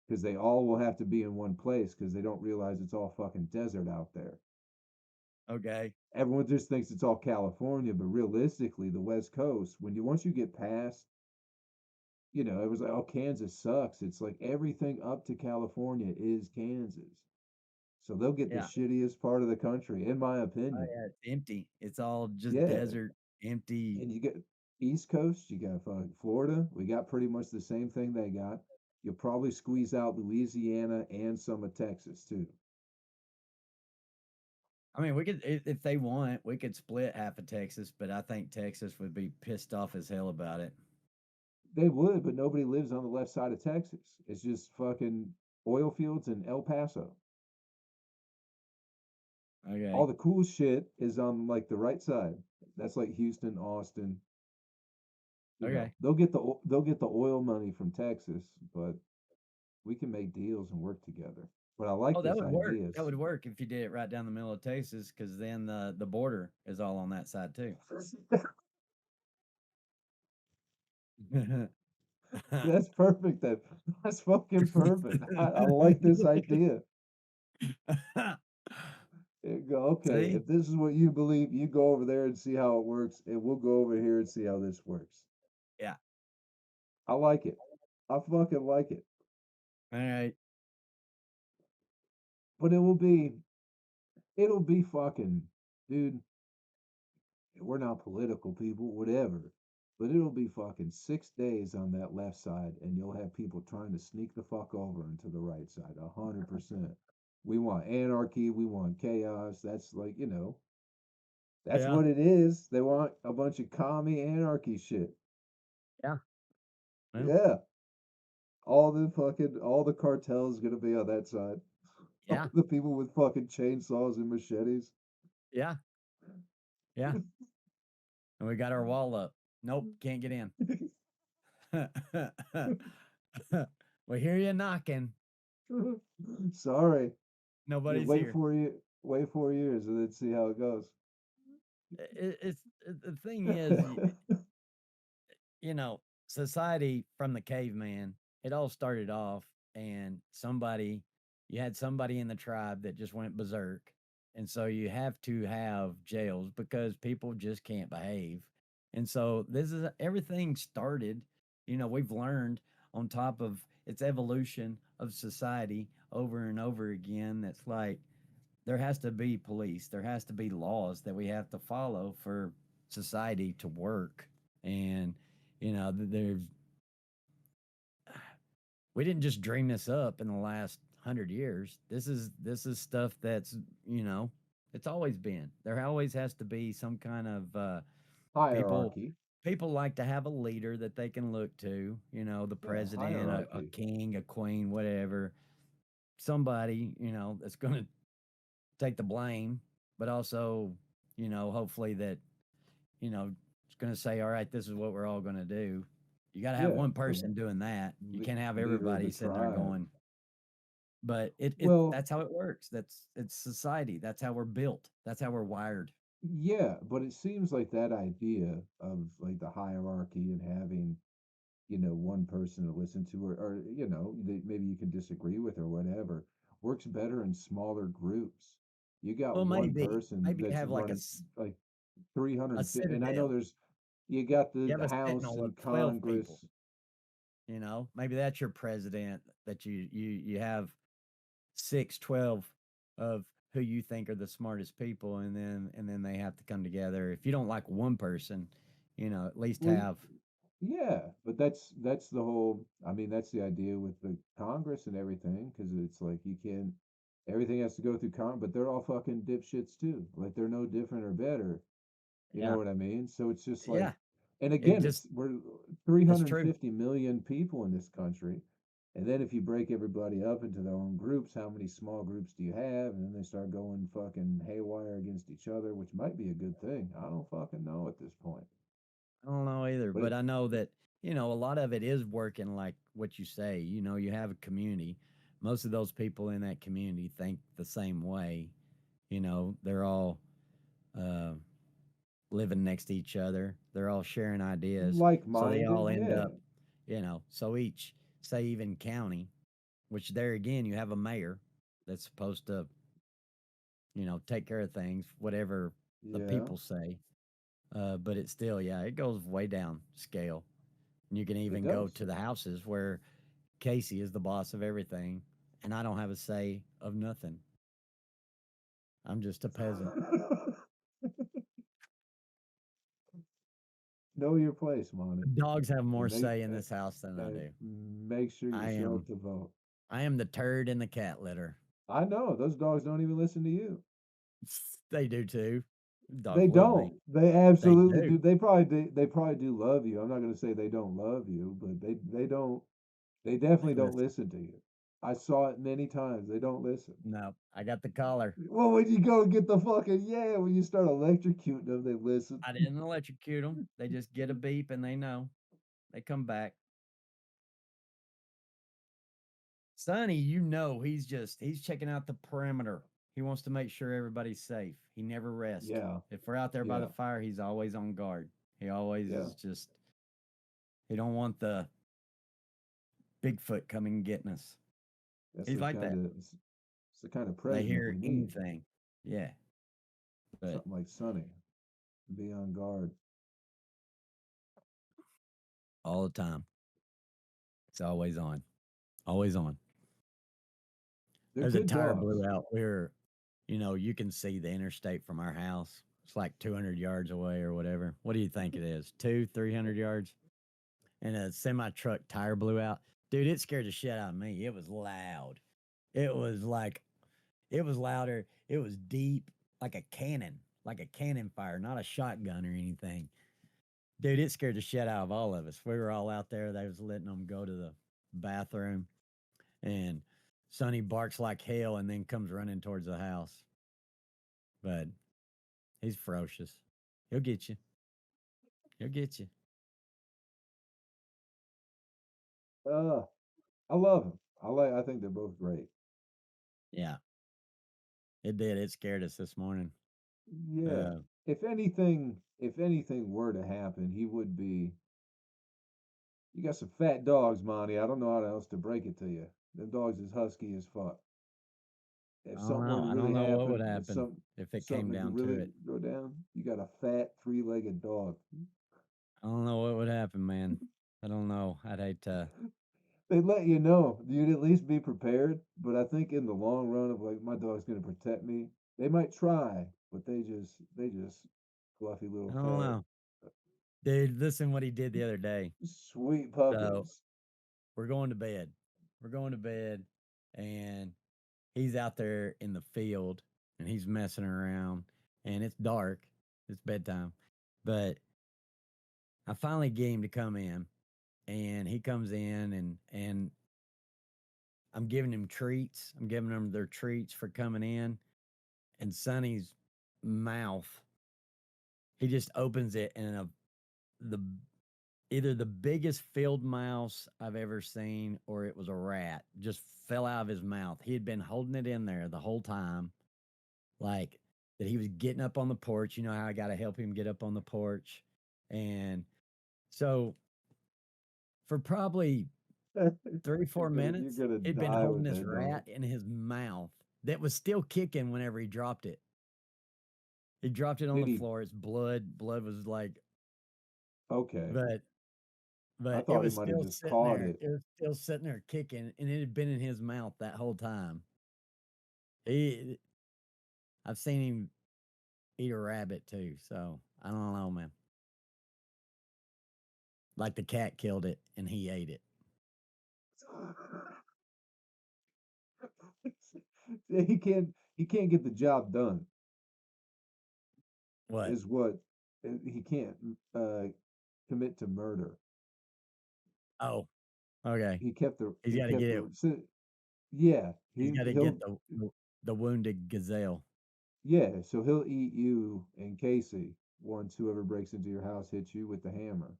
because they all will have to be in one place because they don't realize it's all fucking desert out there. Okay. Everyone just thinks it's all California, but realistically, the West Coast, when you once you get past, it was like, oh, Kansas sucks. It's like everything up to California is Kansas. So they'll get the Yeah. shittiest part of the country, in my Oh, opinion. yeah, it's empty. It's all just Yeah, desert, empty. and you get East Coast, you got fucking Florida. We got pretty much the same thing they got. You'll probably squeeze out Louisiana and some of Texas too. I mean, we could if they want, we could split half of Texas, but I think Texas would be pissed off as hell about it. They would, but nobody lives on the left side of Texas. It's just fucking oil fields and El Paso. All Okay. the cool shit is on like the right side. That's like Houston, Austin. You know, Okay. they'll get the oil money from Texas, but we can make deals and work together. But I like Oh, that this would work. idea. That would work if you did it right down the middle of Texas, because then the border is all on that side too. That's perfect. That's fucking perfect. I like this idea. You go, okay, See? if this is what you believe, you go over there and see how it works, and we'll go over here and see how this works. Yeah. I like it. I fucking like it. All right. But it'll be fucking, dude. We're not political people, whatever. But it'll be fucking 6 days on that left side, and you'll have people trying to sneak the fuck over into the right side. 100%. We want anarchy. We want chaos. That's like, that's Yeah. what it is. They want a bunch of commie anarchy shit. Yeah. Well, Yeah. All the cartels gonna be on that side. yeah. The people with fucking chainsaws and machetes. Yeah. Yeah. And we got our wall up. Nope, can't get in. We hear you knocking. Sorry. You Nobody's here. wait 4 years and then see how it goes. The thing is, you know, society from the caveman, it all started off, and you had somebody in the tribe that just went berserk. And so you have to have jails because people just can't behave. And so this is everything started, we've learned on top of its evolution of society over and over again. That's like there has to be police, there has to be laws that we have to follow for society to work. And there's we didn't just dream this up in the last 100 years. This is stuff that's it's always been there. Always has to be some kind of people. Hierarchy. People like to have a leader that they can look to. The Yeah, president, a hierarchy. king, a queen, whatever. Somebody that's going to take the blame, but also hopefully that it's going to say, all right, this is what we're all going to do. You got to have Yeah, one the person doing that. You can't have leader of the everybody sitting there tribe. going, but it Well, that's how it works. It's society. That's how we're built. That's how we're wired. yeah, but it seems like that idea of like the hierarchy and having, one person to listen to, or that maybe you can disagree with or whatever, works better in smaller groups. You got Well, one maybe person maybe you that's have like running like a 350, and I know citadel. you got You the have a House sentinel and of 12 people. Congress. Maybe that's your president, that you have 6, 12 of who you think are the smartest people, and then they have to come together. If you don't like one person, at least Well, have. yeah, but that's the whole. I mean, that's the idea with the Congress and everything, because it's like you can't. Everything has to go through Congress, but they're all fucking dipshits too. Like they're no different or better. You know Yeah. what I mean? So it's just like, Yeah. and It again, just we're That's true. 350 million people in this country, and then if you break everybody up into their own groups, how many small groups do you have? And then they start going fucking haywire against each other, which might be a good thing. I don't fucking know at this point, I don't know either, but but I know that, a lot of it is working like what you say. You have a community. Most of those people in that community think the same way. They're all uh, living next to each other. They're all sharing ideas. So they all like-minded, end yeah, up, so each, say, even county, which there again, you have a mayor that's supposed to, take care of things, whatever the yeah, people say. But it's still, yeah, it goes way down scale. And you can it even go does. to the houses where Casey is the boss of everything, and I don't have a say of nothing. I'm just a peasant. Know your place, Monty, Dogs have more and say in this house than I do. make sure you I show up am to vote. I am the turd in the cat litter. I know those dogs don't even listen to you. They do too. They Dogs love me. don't. They They absolutely do. do. They probably do. They probably do love you. I'm not going to say they don't love you, but they don't. They They definitely don't listen. listen to you. I saw it many times. They don't listen. No, I got the collar. Well, when you go get the fucking when you start electrocuting them, they listen. I didn't electrocute them. They just get a beep and they know. They come back. Sonny, he's checking out the perimeter. He wants to make sure everybody's safe. He never rests. Yeah, If we're out there by yeah, the fire, he's always on guard. He always yeah. is just he don't want the Bigfoot coming and getting us. That's He's the like kind that. of it's the kind of They president hear we need. anything. Yeah. But Something like Sonny. Be on guard. all the time. It's always on. Always on. They're There's a good tire dogs. blew out. You can see the interstate from our house. It's like 200 yards away or whatever. What do you think it is? 300 yards? And a semi truck tire blew out. Dude, it scared the shit out of me. It was loud. It was like, it was louder. It was deep, like a cannon fire, not a shotgun or anything. Dude, it scared the shit out of all of us. We were all out there. They was letting them go to the bathroom. And Sonny barks like hell and then comes running towards the house. But he's ferocious. He'll get you. He'll get you. Uh, I love them. I think they're both great. Yeah, it did. It scared us this morning. Yeah. Uh, If anything were to happen, he would be. You got some fat dogs, Monty. I don't know how else to break it to you. Them dogs is husky as fuck. If I don't something were know. to I don't really know what would happen, if happen if it something came were to down to really it. go down, you got a fat three-legged dog. I don't know what would happen, man. I don't know. I'd hate to. They let you know. You'd at least be prepared. But I think in the long run of like my dog's gonna protect me, they might try, but they just fluffy I little don't fat, know, dude. Listen, what he did the other day. sweet So puppies. we're going to bed. We're going to bed, and he's out there in the field, and he's messing around, and it's dark. It's bedtime, but I finally get him to come in, and he comes in, and I'm giving him treats. I'm giving them their treats for coming in, and Sonny's mouth, he just opens it, and the either the biggest field mouse I've ever seen, or it was a rat, just fell out of his mouth. He had been holding it in there the whole time, like that he was getting up on the porch. You know how I got to help him get up on the porch, and so for probably three, you're four gonna you're minutes, gonna he'd been die holding with this that dog. rat in his mouth that was still kicking whenever he dropped it. He dropped it on Did the he? floor. It's blood was like, Okay. but I it thought he was might have still just sitting caught there. it. It was still sitting there kicking, and it had been in his mouth that whole time. He, I've seen him eat a rabbit too, so I don't know, man. Like the cat killed it and he ate it. He can't get the job done. What? Is what he can't commit to murder. Oh, okay. He kept the He's he got to kept get it. the so, yeah He's he got to get he'll the wounded gazelle. yeah so he'll eat you and Casey once whoever breaks into your house hits you with the hammer.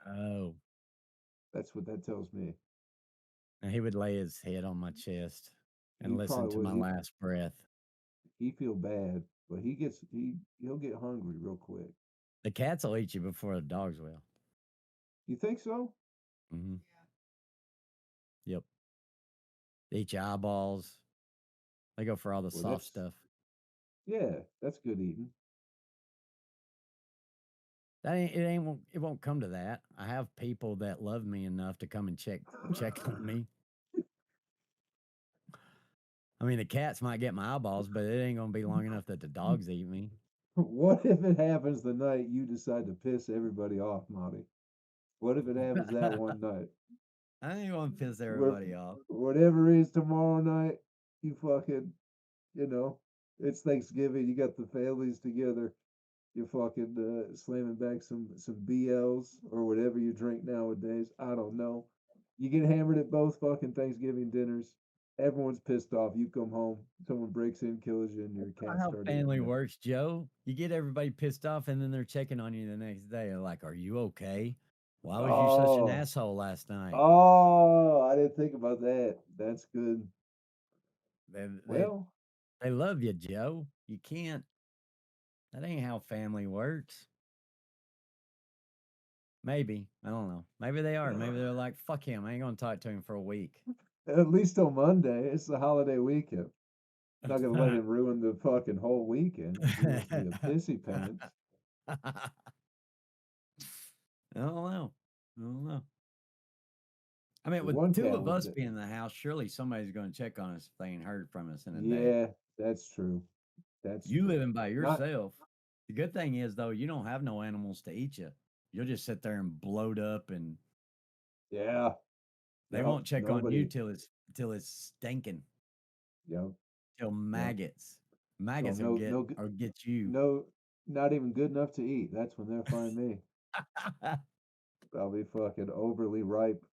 Oh, That's what that tells me. and he would lay his head on my chest and He listen probably to would. my last breath. He feel bad, but he'll get hungry real quick. The cats will eat you before the dogs will. You think so? Hmm. Yep. They eat your eyeballs. They go for all the Well, soft stuff. that's good eating. That ain't it ain't it won't come to that. I have people that love me enough to come and check on me. I mean, the cats might get my eyeballs, but it ain't gonna be long enough that the dogs eat me. What if it happens the night you decide to piss everybody off, Monty? What if it happens that one night? I ain't gonna piss Where, everybody off. whatever is tomorrow night, you fucking, you know, it's Thanksgiving. You got the families together. You're fucking slamming back some BLs or whatever you drink nowadays. I don't know. You get hammered at both fucking Thanksgiving dinners. Everyone's pissed off. You come home, someone breaks in, kills you, and your Not cats how start eating family you. works, Joe. You get everybody pissed off, and then they're checking on you the next day. They're like, "Are you okay? Why was you such an Oh, asshole last night?" oh, I didn't think about that. That's good. They they Well, they love you, Joe. You can't. That ain't how family works. Maybe I don't know. Maybe they are. Maybe they're like, "Fuck him. I ain't gonna talk to him for a week." at least till Monday. It's the holiday weekend. Not gonna let him ruin the fucking whole weekend if he wants to be a pissy pants. I don't know. I don't know. I mean, The with one two cat of was us that. being in the house, surely somebody's going to check on us if they ain't heard from us in a day. Yeah, that's true. That's You true. living by Not yourself. The good thing is, though, you don't have no animals to eat you. You'll just sit there and bloat up, and yeah. they Yep. won't check on you Nobody. till it's stinking, Yep. till Yep. So maggots will no get no or get you. no not even good enough to eat. That's when they'll find me. I'll be fucking overly ripe.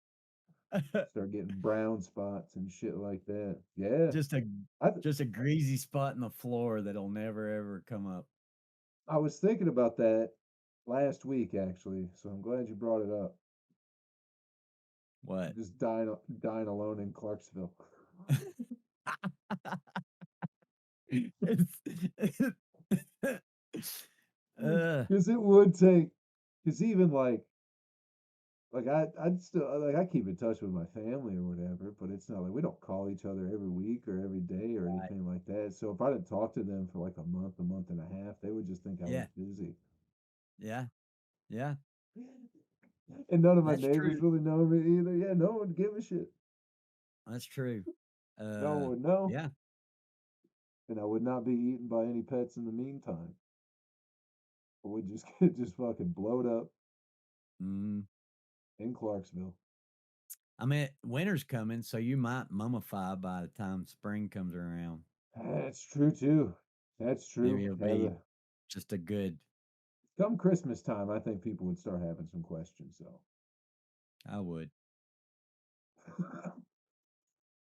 Start getting brown spots and shit like that. Yeah. just a I th- just a greasy spot in the floor that'll never ever come up. I was thinking about that last week actually, so I'm glad you brought it up. What? Just dying alone in Clarksville. It's- uh, Because it would take, because even like I'd still like I keep in touch with my family or whatever, but it's not like we don't call each other every week or every day or right. anything like that. So if I didn't talk to them for like a month and a half, they would just think I was Yeah, busy. yeah, yeah. And none of my That's neighbors true. really know me either. Yeah, no one would give a shit. That's true. No one would know. Yeah. And I would not be eaten by any pets in the meantime. I would just get just fucking blowed up Mm. in Clarksville. I mean, winter's coming, so you might mummify by the time spring comes around. That's true too. That's Maybe true. it'll Have be a just a good. come Christmas time, I think people would start having some questions. So I would.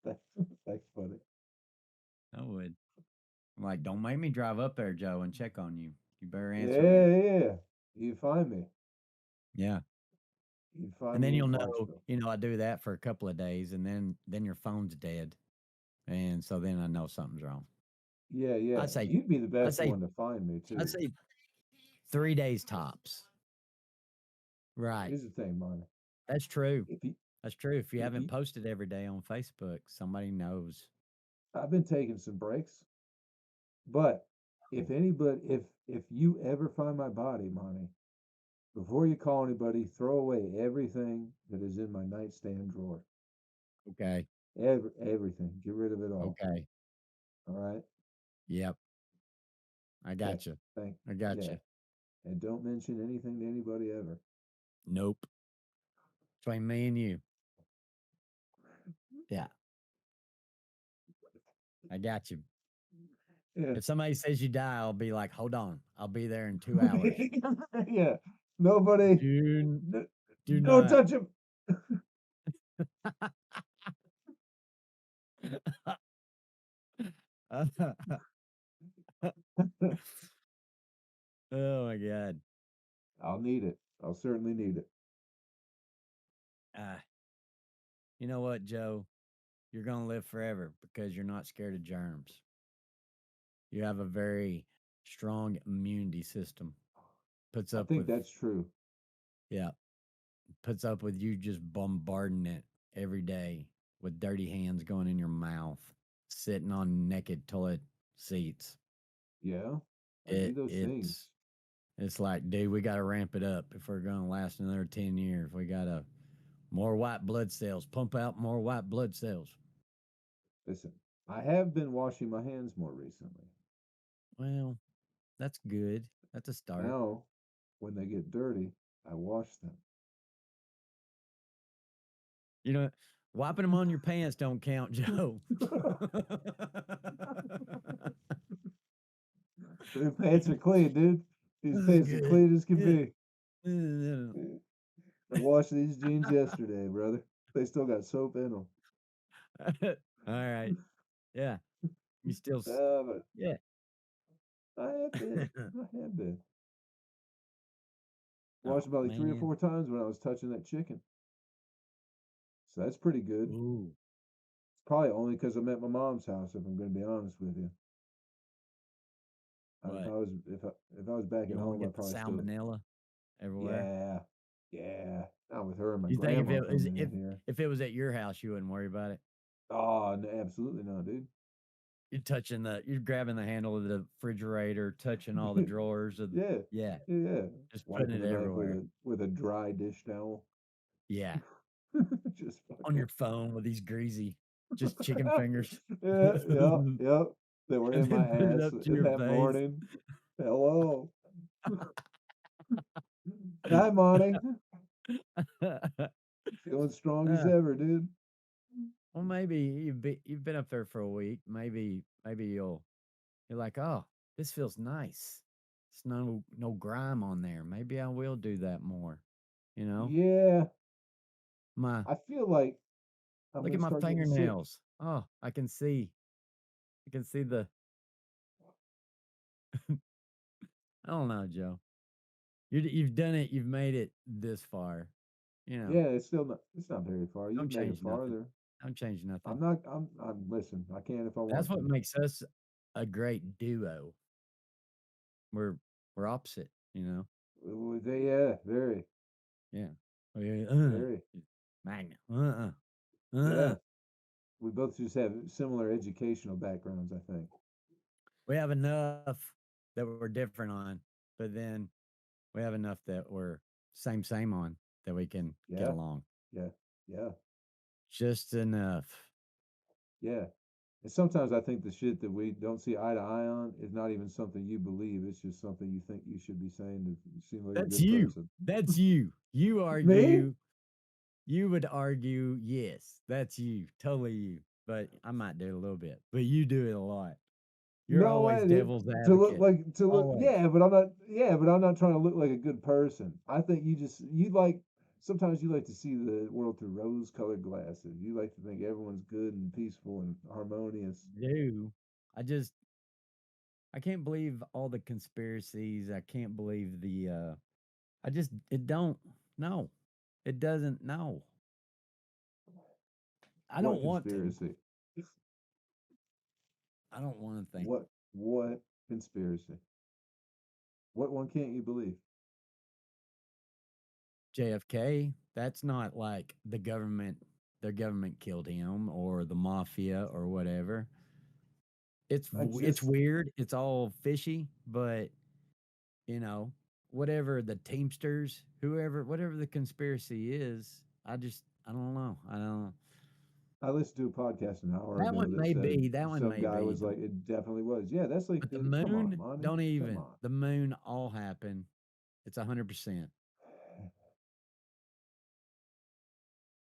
that's, that's funny. I would. I'm like, don't make me drive up there, Joe, and check on you. You better answer Yeah, me. yeah. You find me. Yeah. You And find then me in you'll know, Clarksville. I do that for a couple of days, and then your phone's dead, and so then I know something's wrong. Yeah, yeah. I'd say, You'd be the I'd best say, one to find me I'd too. say 3 days tops. Right. Here's the thing, man. That's true. If you That's true. If you if haven't you posted every day on Facebook, somebody knows. I've been taking some breaks, but if you ever find my body, Monty, before you call anybody, throw away everything that is in my nightstand drawer. Okay. Everything. Get rid of it all. Okay. All right. Yep. I Okay. got you. Thank. I got Yeah. you. And don't mention anything to anybody ever. Nope. Between me and you. Yeah. I got you. Yeah. If somebody says you die, I'll be like, hold on. I'll be there in 2 hours. Yeah. Nobody. Do, n- do Don't not. touch him. Oh my God. I'll need it. I'll certainly need it. Uh, you know what, Joe? You're going to live forever because you're not scared of germs. You have a very strong immunity system. Puts I up think with, that's true. yeah, puts up with you just bombarding it every day with dirty hands going in your mouth, sitting on naked toilet seats. Yeah. I do It those it's things. it's like, dude, we got to ramp it up if we're going to last another 10 years. We got to more white blood cells, pump out more white blood cells. Listen. I have been washing my hands more recently. Well, that's good. That's a start. Now, when they get dirty, I wash them. You know, wiping them on your pants don't count, Joe. Their pants are clean, dude. These This is pants are good. clean as can Yeah. be. I washed these jeans yesterday, brother. They still got soap in them. All right. Yeah. You still, But yeah. I have been. I have been. Washed Oh, about like three or man. four times when I was touching that chicken. So that's pretty good. Ooh. It's probably only because I'm at my mom's house, if I'm going to be honest with you. If I What? was if I was back at You won't home, I get the probably still. salmonella everywhere? Yeah, yeah. Not with her and my You think grandma coming in if here. it was at your house, you wouldn't worry about it? Oh, no, absolutely not, dude. You're grabbing the handle of the refrigerator, touching all the drawers of, Yeah, yeah, yeah. just putting Wiping it the knife everywhere. with a dry dish towel. Yeah. Just On fucking. your phone with these greasy, just chicken fingers. Yeah, yeah, And yeah. They were in my then put it ass up to in your that face. morning. Hello. Hi, Monty. Feeling strong as Uh, ever, dude. well, maybe you've been up there for a week. Maybe you're like, oh, this feels nice. It's no grime on there. Maybe I will do that more. You know, Yeah, my I feel like I'm look gonna at my start getting sick. fingernails. Oh, I can see the. I don't know, Joe. You've done it. You've made it this far. You know, Yeah, it's still not. It's not very far. don't You've made it change nothing. farther. Don't change nothing. I'm not. I'm. Listen. I can if I That's want what to. makes us a great duo. We're we're opposite. You know. Yeah, very, Yeah. Oh, yeah. very. Magna. Yeah, we both just have similar educational backgrounds. I think. We have enough that we're different on, but then we have enough that we're same on that we can get Yeah, along. yeah, yeah, Just enough. yeah. And sometimes I think the shit that we don't see eye to eye on is not even something you believe. It's just something you think you should be saying to seem like a That's good you. person. That's you. You Me? argue. You would argue, yes, that's you. Totally you. But I might do it a little bit. But you do it a lot. You're No always way, dude. devil's To look advocate. like to look, Always. yeah, but I'm not. Yeah, but I'm not trying to look like a good person. I think you like. Sometimes you like to see the world through rose-colored glasses. You like to think everyone's good and peaceful and harmonious. Do. I just I can't believe all the conspiracies. I can't believe the I just it don't no. It doesn't no. I What don't want to. conspiracy? I don't want to think. What conspiracy? What one can't you believe? JFK, that's not like the government killed him or the mafia or whatever. I It's just weird. It's all fishy, but you know, whatever the Teamsters, whatever the conspiracy is, I don't know. I don't. I listened to a podcast an hour ago that said That one some may guy be was like, it definitely was. Yeah, that's like, but the come on, moon Monty, don't come even. on. The moon all happened. It's 100%.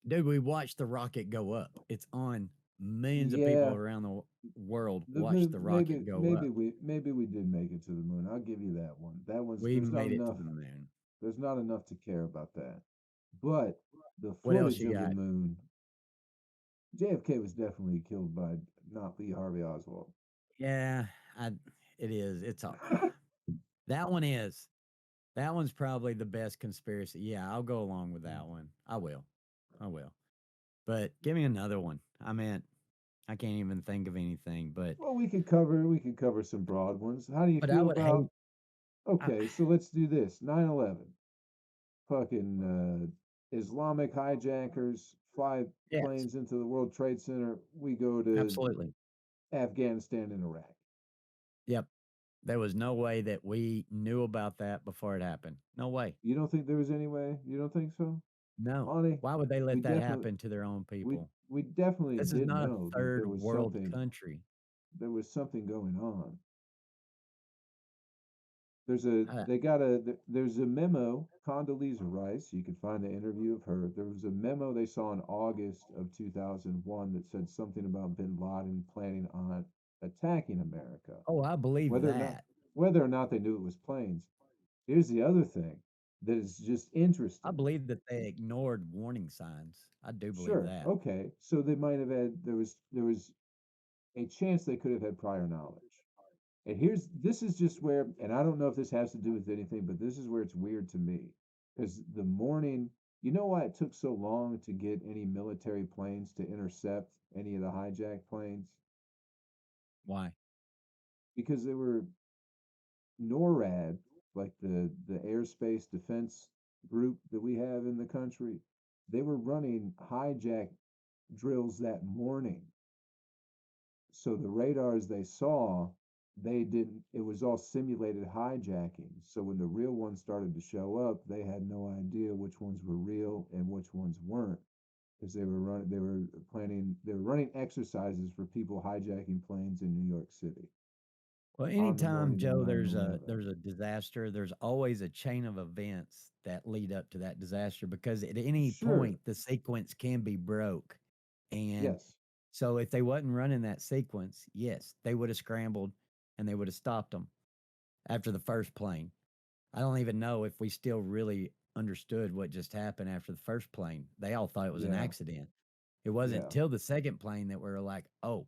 Dude, we watched the rocket go up. It's on. Millions of people Yeah, around the world the watched moon, the rocket go up. maybe we did make it to the moon. I'll give you that one. That one's We made it to the moon. there's not enough to care about that. But the What else footage you of the got? moon, JFK was definitely killed by not Lee Harvey Oswald. Yeah, I it is. That one is. That one's probably the best conspiracy. Yeah, I'll go along with that one. I will. I will. But give me another one. I mean, I can't even think of anything, Well, we could cover some broad ones. How do you but I feel would about? hate I, Okay, so let's do this. 9/11. Fucking Islamic hijackers fly yes, planes into the World Trade Center. We go to absolutely. Afghanistan and Iraq. Yep. There was no way that we knew about that before it happened. No way. You don't think there was any way? You don't think so? No. Monty, Why would they we let that definitely happen to their own we people? we definitely This is did not a know that third world country. there was something going on. There's a Uh, they got a there's a memo, Condoleezza Rice, you can find an interview of her. There was a memo they saw in August of 2001 that said something about bin Laden planning on attacking America. oh, I believe Whether or not that. whether or not they knew it was planes. Here's the other thing that is just I interesting. believe that they ignored warning signs. I do believe Sure, that. okay. So they might have had there was a chance they could have had prior knowledge. And this is just where, and I don't know if this has to do with anything, but this is where it's weird to me. Because the morning, you know why it took so long to get any military planes to intercept any of the hijacked planes? Why? Because they were NORAD, like the airspace defense group that we have in the country, they were running hijack drills that morning. So the radars they saw, they didn't, it was all simulated hijacking. So when the real ones started to show up, they had no idea which ones were real and which ones weren't. Because they were running exercises for people hijacking planes in New York City Well, on the anytime, morning of Joe, 9/11. there's a disaster, there's always a chain of events that lead up to that disaster because at any Sure. point the sequence can be broke. And Yes. so if they wasn't running that sequence, yes, they would have scrambled and they would have stopped them after the first plane. I don't even know if we still really understood what just happened after the first plane. They all thought it was an Yeah. accident. It wasn't Yeah. till the second plane that we were like, "Oh,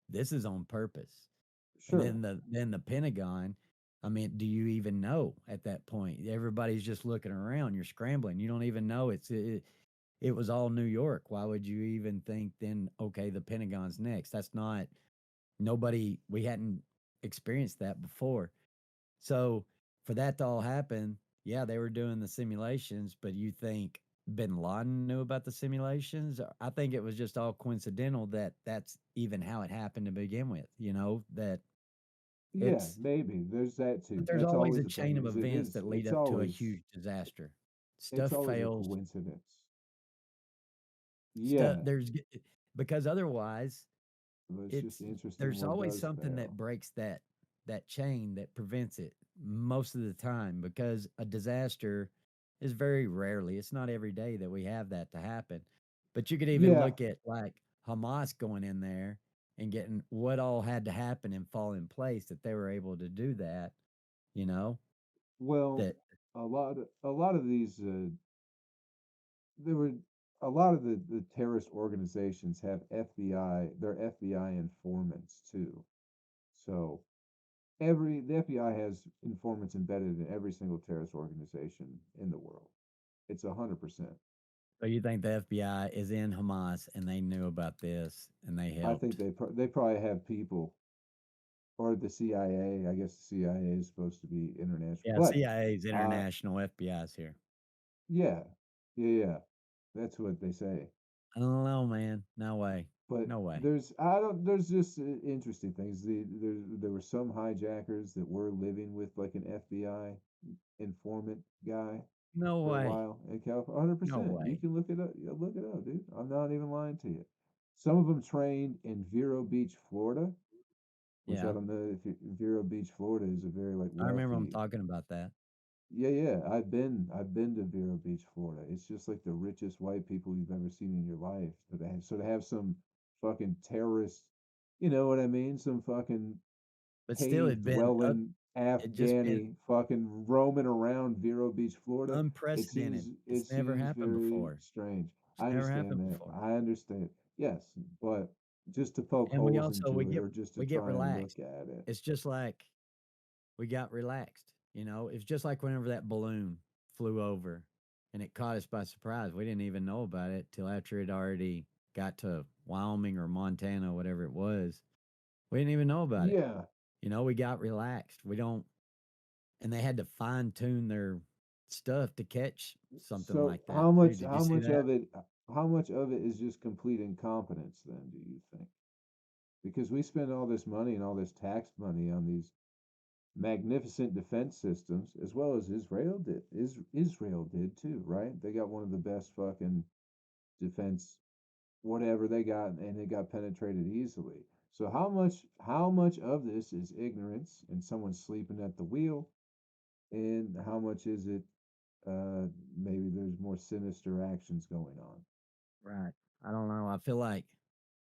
this is on purpose." And Sure. then the Pentagon, I mean, do you even know at that point? Everybody's just looking around, you're scrambling. You don't even know it was all New York. Why would you even think then, okay, the Pentagon's next? That's not nobody we hadn't experienced that before. So for that to all happen, yeah, they were doing the simulations, but you think Bin Laden knew about the simulations? I think it was just all coincidental that that's even how it happened to begin with, that Yeah, it's maybe. There's that but too. there's That's always always a the thing chain of is it events is that lead up to a huge disaster. it's Stuff always a fails, coincidence. stuff Yeah. there's because otherwise But it's just it's interesting there's what always does something that fail. breaks that chain that prevents it most of the time because a disaster is very rarely it's not every day that we have that to happen, but you could even Yeah. look at like Hamas going in there and getting what all had to happen and fall in place that they were able to do that, you know Well, that a lot of these there were a lot of the terrorist organizations have FBI, they're FBI informants too. So every the FBI has informants embedded in every single terrorist organization in the world. It's 100%. so you think the FBI is in Hamas and they knew about this and they I think helped. they probably have people or the CIA. I guess the CIA is supposed to be international, Yeah, but CIA is uh, international, FBI is here. yeah, yeah, that's what they say. I don't know, man. No way. But No way. there's just interesting things. There were some hijackers that were living with like an FBI informant guy No for a way. while in California. No 100%. You way. can look it up. You look it up, dude. I'm not even lying to you. Some of them trained in Vero Beach, Florida, which I Yeah. don't know if Vero Beach, Florida is a very like I remember them wealthy. talking about that. Yeah, yeah. I've been to Vero Beach, Florida. It's just like the richest white people you've ever seen in your life. So to have some fucking terrorist, you know what I mean? Some fucking But still cave it'd been dwelling it just been Afghani fucking roaming around Vero Beach, Florida. It unprecedented. seems it It's never seems happened very before. strange. It's I never understand happened that. before. I understand. Yes, but just to poke And we holes also into it or just to we get try and look relaxed. at it. It's just like we got relaxed, It's just like whenever that balloon flew over and it caught us by surprise. We didn't even know about it till after it already got to Wyoming or Montana, whatever it was. We didn't even know about it. Yeah. We got relaxed. We don't and they had to fine tune their stuff to catch something So like that too. Did you how see much that? of it how much of it is just complete incompetence then, do you think? Because we spend all this money and all this tax money on these magnificent defense systems, as well as Israel did. Israel did too, right? They got one of the best fucking defense. whatever they got, and it got penetrated easily. So how much of this is ignorance and someone sleeping at the wheel, and how much is it uh maybe there's more sinister actions going on? Right. I don't know. I feel like,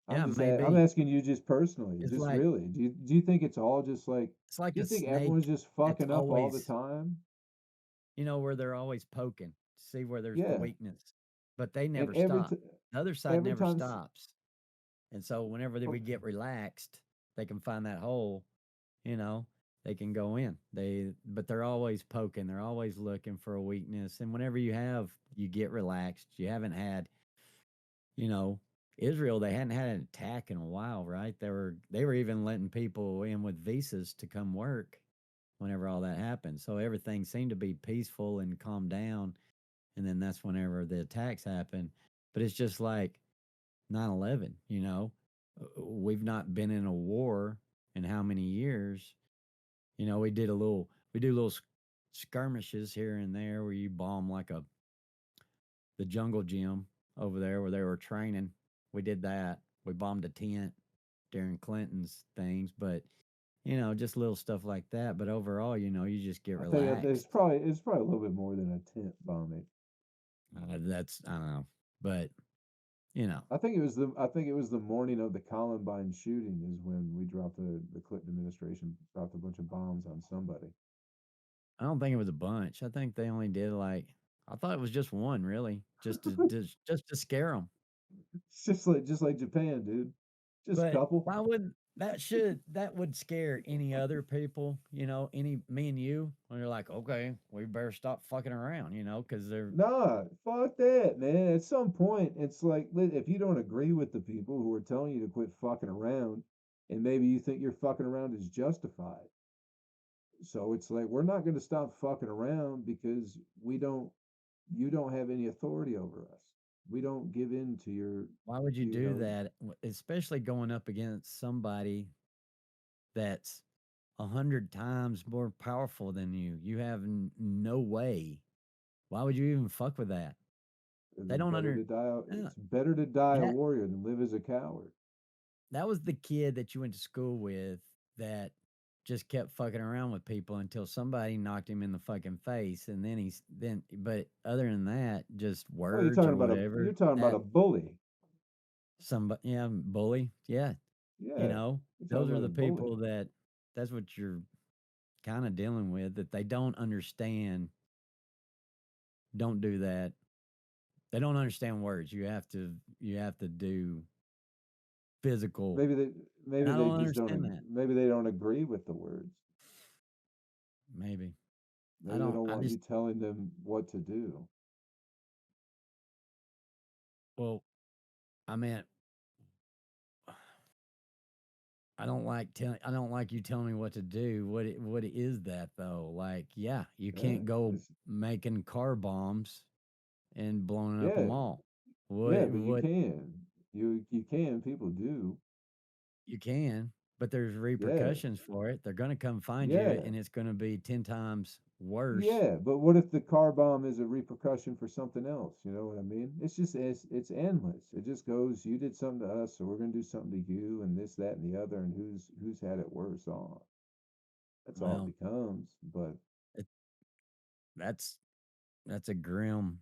I'm yeah, just I'm maybe asking you just personally, it's just like really. Do you think it's all just like it's like do you a think everyone's snake just that's fucking up all the always, time? where they're always poking, see where there's the Yeah. weakness, but they And never stop. The other side every never time stops. And so whenever we okay. get relaxed, they can find that hole, you know, they can go in. But they're always poking, they're always looking for a weakness. And whenever you get relaxed, you haven't had, you know, Israel, they hadn't had an attack in a while, right? They were even letting people in with visas to come work whenever all that happened. So everything seemed to be peaceful and calm down. And then that's whenever the attacks happen. But it's just like 9/11. We've not been in a war in how many years? We do little skirmishes here and there where you bomb like the jungle gym over there where they were training. We did that. We bombed a tent during Clinton's things, but just little stuff like that. But overall, you just get I think relaxed. it's probably a little bit more than a tent bombing. That's, I don't know, but you know, I think it was the morning of the Columbine shooting is when the Clinton administration dropped a bunch of bombs on somebody. I don't think it was a bunch. I think they only did like, I thought it was just one, really, just to scare them. It's just like Japan, dude. Just a But couple. why would that would scare any other people, any me and you, when you're like, okay, we better stop fucking around, because they're Nah, fuck that, man. At some point, it's like if you don't agree with the people who are telling you to quit fucking around, and maybe you think your fucking around is justified. So it's like we're not going to stop fucking around because you don't have any authority over us. We don't give in to your, why would you you do know, that? Especially going up against somebody that's 100 times more powerful than you. You have no way. Why would you even fuck with that? it's They don't better under. to die. uh, It's better to die a That warrior than live as a coward. that was the kid that you went to school with that just kept fucking around with people until somebody knocked him in the fucking face, and but other than that, just Oh, you're words talking or about you're whatever. talking about That a bully. somebody, yeah, bully, yeah, Yeah, you're talking those are about a the bully. people that's what you're kind of dealing with, that they don't understand. Don't do that. They don't understand words. You have to do physical, Maybe they and maybe I they don't just understand that. maybe they don't agree with the words. Maybe I Maybe they don't. don't I want you just telling them what to do. well, I mean, I don't like you telling me what to do. What is that though? Like, yeah, you Yeah, can't go it's making car bombs and blowing up a yeah, mall. yeah, but you What can. You can. People do. you can, but there's Yeah, repercussions for it. They're going to come find you, yeah, and it's going to be 10 times worse. yeah. But what if the car bomb is a repercussion for something else? You know what I mean? It's endless. It just goes. You did something to us, so we're gonna do something to you, and this, that, and the other, and who's had it worse off. That's all Well, it becomes. But it, that's that's a grim.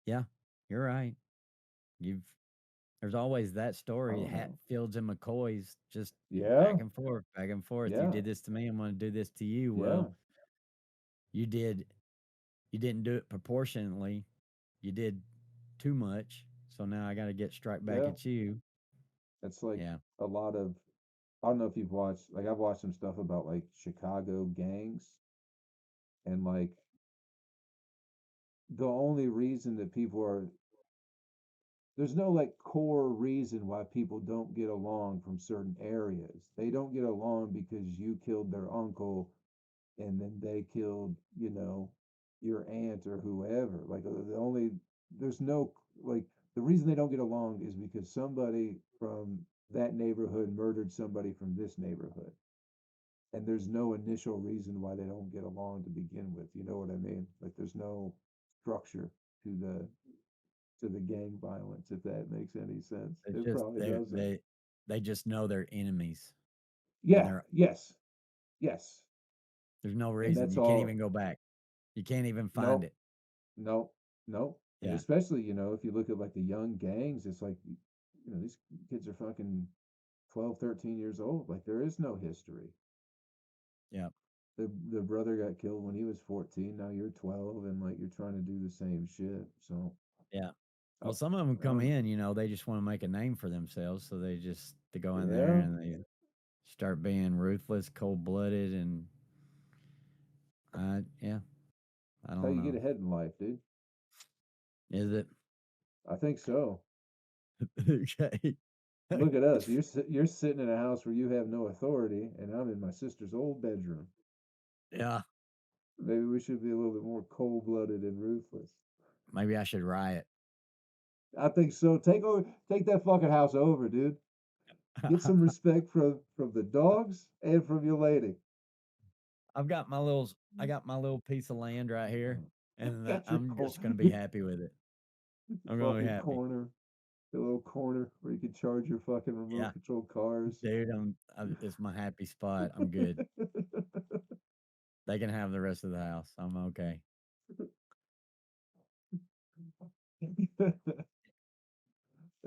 Yeah, you're right. You've There's always that I story, don't know. Hatfields and McCoys, just Yeah, back and forth, back and forth. You yeah, did this to me, I'm going to do this to you. yeah, Well, you did you didn't do it proportionately. You did too much. So now I got to get strike back yeah. at you. It's like Yeah. a lot of I don't know if you've watched like I've watched some stuff about like Chicago gangs and like the only reason that people are there's no like core reason why people don't get along from certain areas. They don't get along because you killed their uncle and then they killed, your aunt or whoever. Like there's no like the reason they don't get along is because somebody from that neighborhood murdered somebody from this neighborhood. And there's no initial reason why they don't get along to begin with. You know what I mean? Like there's no structure to to the gang violence, if that makes any sense. It's It just probably doesn't. they just know they're enemies, and Yeah, they're yes, yes. there's no And reason. that's You can't all. even go back. You can't even find No, it. no, no. And Yeah, especially, if you look at like the young gangs, it's like, these kids are fucking 12, 13 years old. Like there is no history. yeah, The brother got killed when he was 14. Now you're 12 and like you're trying to do the same shit. So, yeah. I, Well, some of them I come don't, in, they just want to make a name for themselves, so they go in there yeah, and they start being ruthless, cold blooded, and yeah, I that's how don't you get know. ahead in life, dude. Is it I think so. okay? Look at us. You're sitting in a house where you have no authority, and I'm in my sister's old bedroom. Yeah, Maybe we should be a little bit more cold blooded and ruthless. maybe I should riot. I think so. Take that fucking house over, dude. Get some respect from the dogs and from your lady. I got my little piece of land right here, and Got your I'm just gonna be happy with it. I'm gonna be fucking happy. corner, the little corner where you can charge your fucking Yeah, remote control cars. dude, it's my happy spot. I'm good. They can have the rest of the house. I'm okay.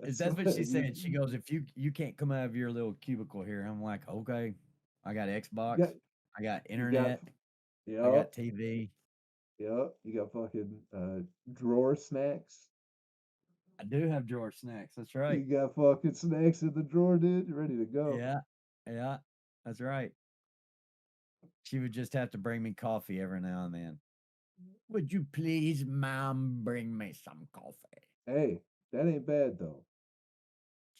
Is That's that's what what she you said? She goes, "If you can't come out of your little cubicle here," I'm like, "Okay, I got Xbox, got. I got You got. internet, I got Yup. TV, Yup. You got fucking drawer snacks. I do have drawer snacks. That's You right. got fucking snacks in the drawer, dude. You're ready to go. Yeah, yeah, that's right." She would just have to bring me coffee every now and then. Would you please, mom, bring me some coffee? Hey, that ain't bad though.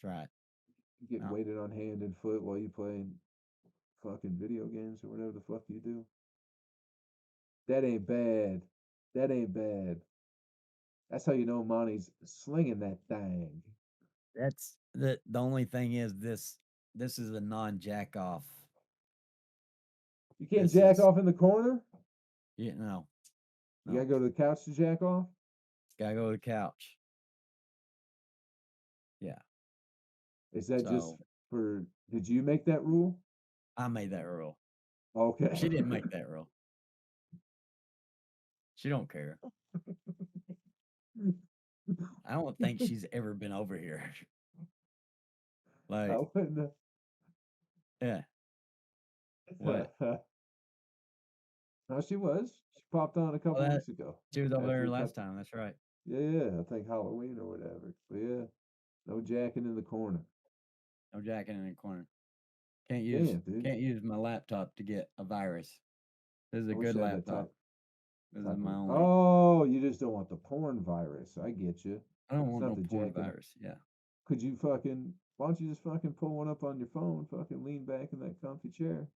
That's right. You get No, weighted on hand and foot while you playing fucking video games or whatever the fuck you do. That ain't bad. That ain't bad. That's how you know Monty's slinging that thing. that's the only thing is this is a non jack off. You can't This jack is off in the corner. no, You gotta no. go to the couch to jack off. Gotta go to the couch. Yeah. Is that just So for? Did you make that rule? I made that rule. Okay. She didn't make that rule. She don't care. I don't think she's ever been over here. I Like, wouldn't. yeah. What? No, she was. She popped on a Oh, couple that weeks ago she was over after there we got. last time. That's right. Yeah, yeah. I think Halloween or whatever. But yeah, no jacking in the corner. No jacking in the corner. You can't, dude. Can't use my laptop to get a virus. This is I a wish good I had that laptop. type This is type my of. only. Oh, you just don't want the porn virus. I get you. I don't It's want not no the porn jacking. virus. Yeah. Could you fucking? Why don't you just fucking pull one up on your phone? Fucking lean back in that comfy chair.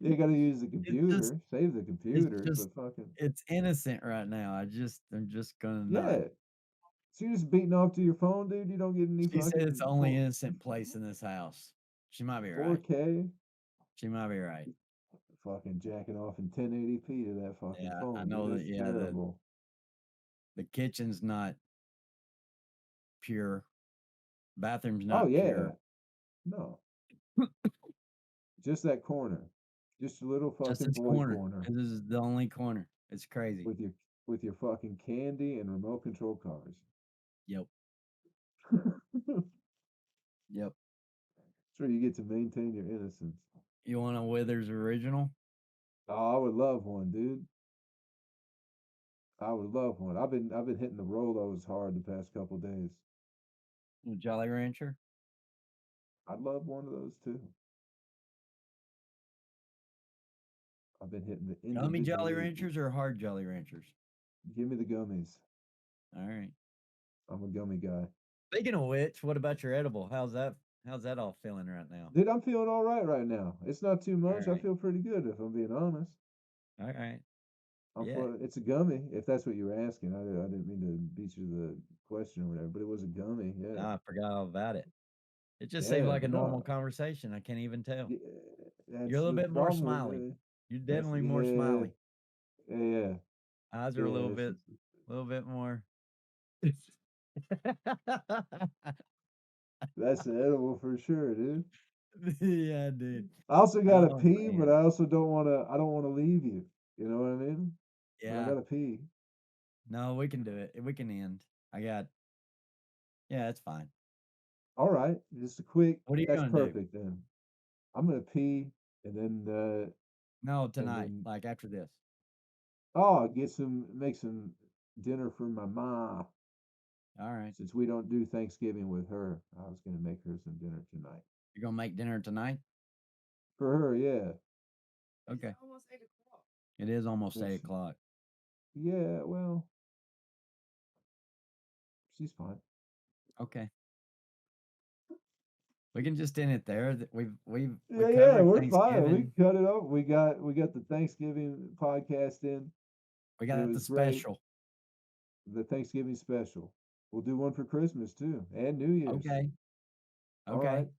You got to use the It's just computer. Save the it's computer, just but fucking it's innocent right now. I'm just gonna not. yeah. So you're just beating off to your phone, dude. You don't get any She said it's fucking the only innocent place in this house. She might be right. 4K. She might be right. Fucking jacking off in 1080p to that fucking Yeah, I phone, dude. know that. That's Yeah, terrible. the kitchen's not pure. Bathroom's Oh not yeah, pure. no, just that corner, just a little Just fucking this boy corner. corner This is the only corner. It's crazy. with your fucking candy and remote control cars. Yep. Yep. Sure, you get to maintain your innocence. You want a Withers original? Oh, I would love one, dude. I would love one. I've been hitting the Rolos hard the past couple days. A Jolly Rancher? I'd love one of those too. I've been hitting the Gummy Jolly individually. Ranchers or hard Jolly Ranchers? Give me the gummies. All right. I'm a gummy guy. Speaking of which, what about your edible? How's that all feeling right now? Dude, I'm feeling all right now. It's not too All much. I right. feel pretty good if I'm being honest. All right. I'm Yeah. for it's a gummy, if that's what you were asking. I didn't mean to beat you to the question or whatever, but it was a gummy. Yeah, I forgot all about it. It just seemed yeah, like a but normal no, conversation. I can't even tell. yeah, You're a that's little the bit more problem with smiley. You're that's definitely more yeah, smiley. yeah, Eyes are a yeah. little bit A little bit more. That's an edible for sure, dude. Yeah, dude. I also gotta Oh pee, but man. I also don't wanna. I don't wanna leave you. You know what I mean? But I Yeah. gotta pee. No, we can do it. We can end. I got. Yeah, it's fine. All right, just a quick. What are you That's gonna do? perfect then. I'm gonna pee, No, and tonight. then Like after this. make some dinner for my ma. All right. Since we don't do Thanksgiving with her, I was gonna make her some dinner tonight. You're gonna make dinner tonight? For her, yeah. Okay. It is almost Well, 8 o'clock. yeah, well, she's fine. Okay. We can just end it there. We Yeah, yeah, covered we're fine. We Thanksgiving. cut it off. We got the Thanksgiving podcast in. We It got the was great. special. The Thanksgiving special. We'll do one for Christmas too, and New Year's. Okay. All right. Okay.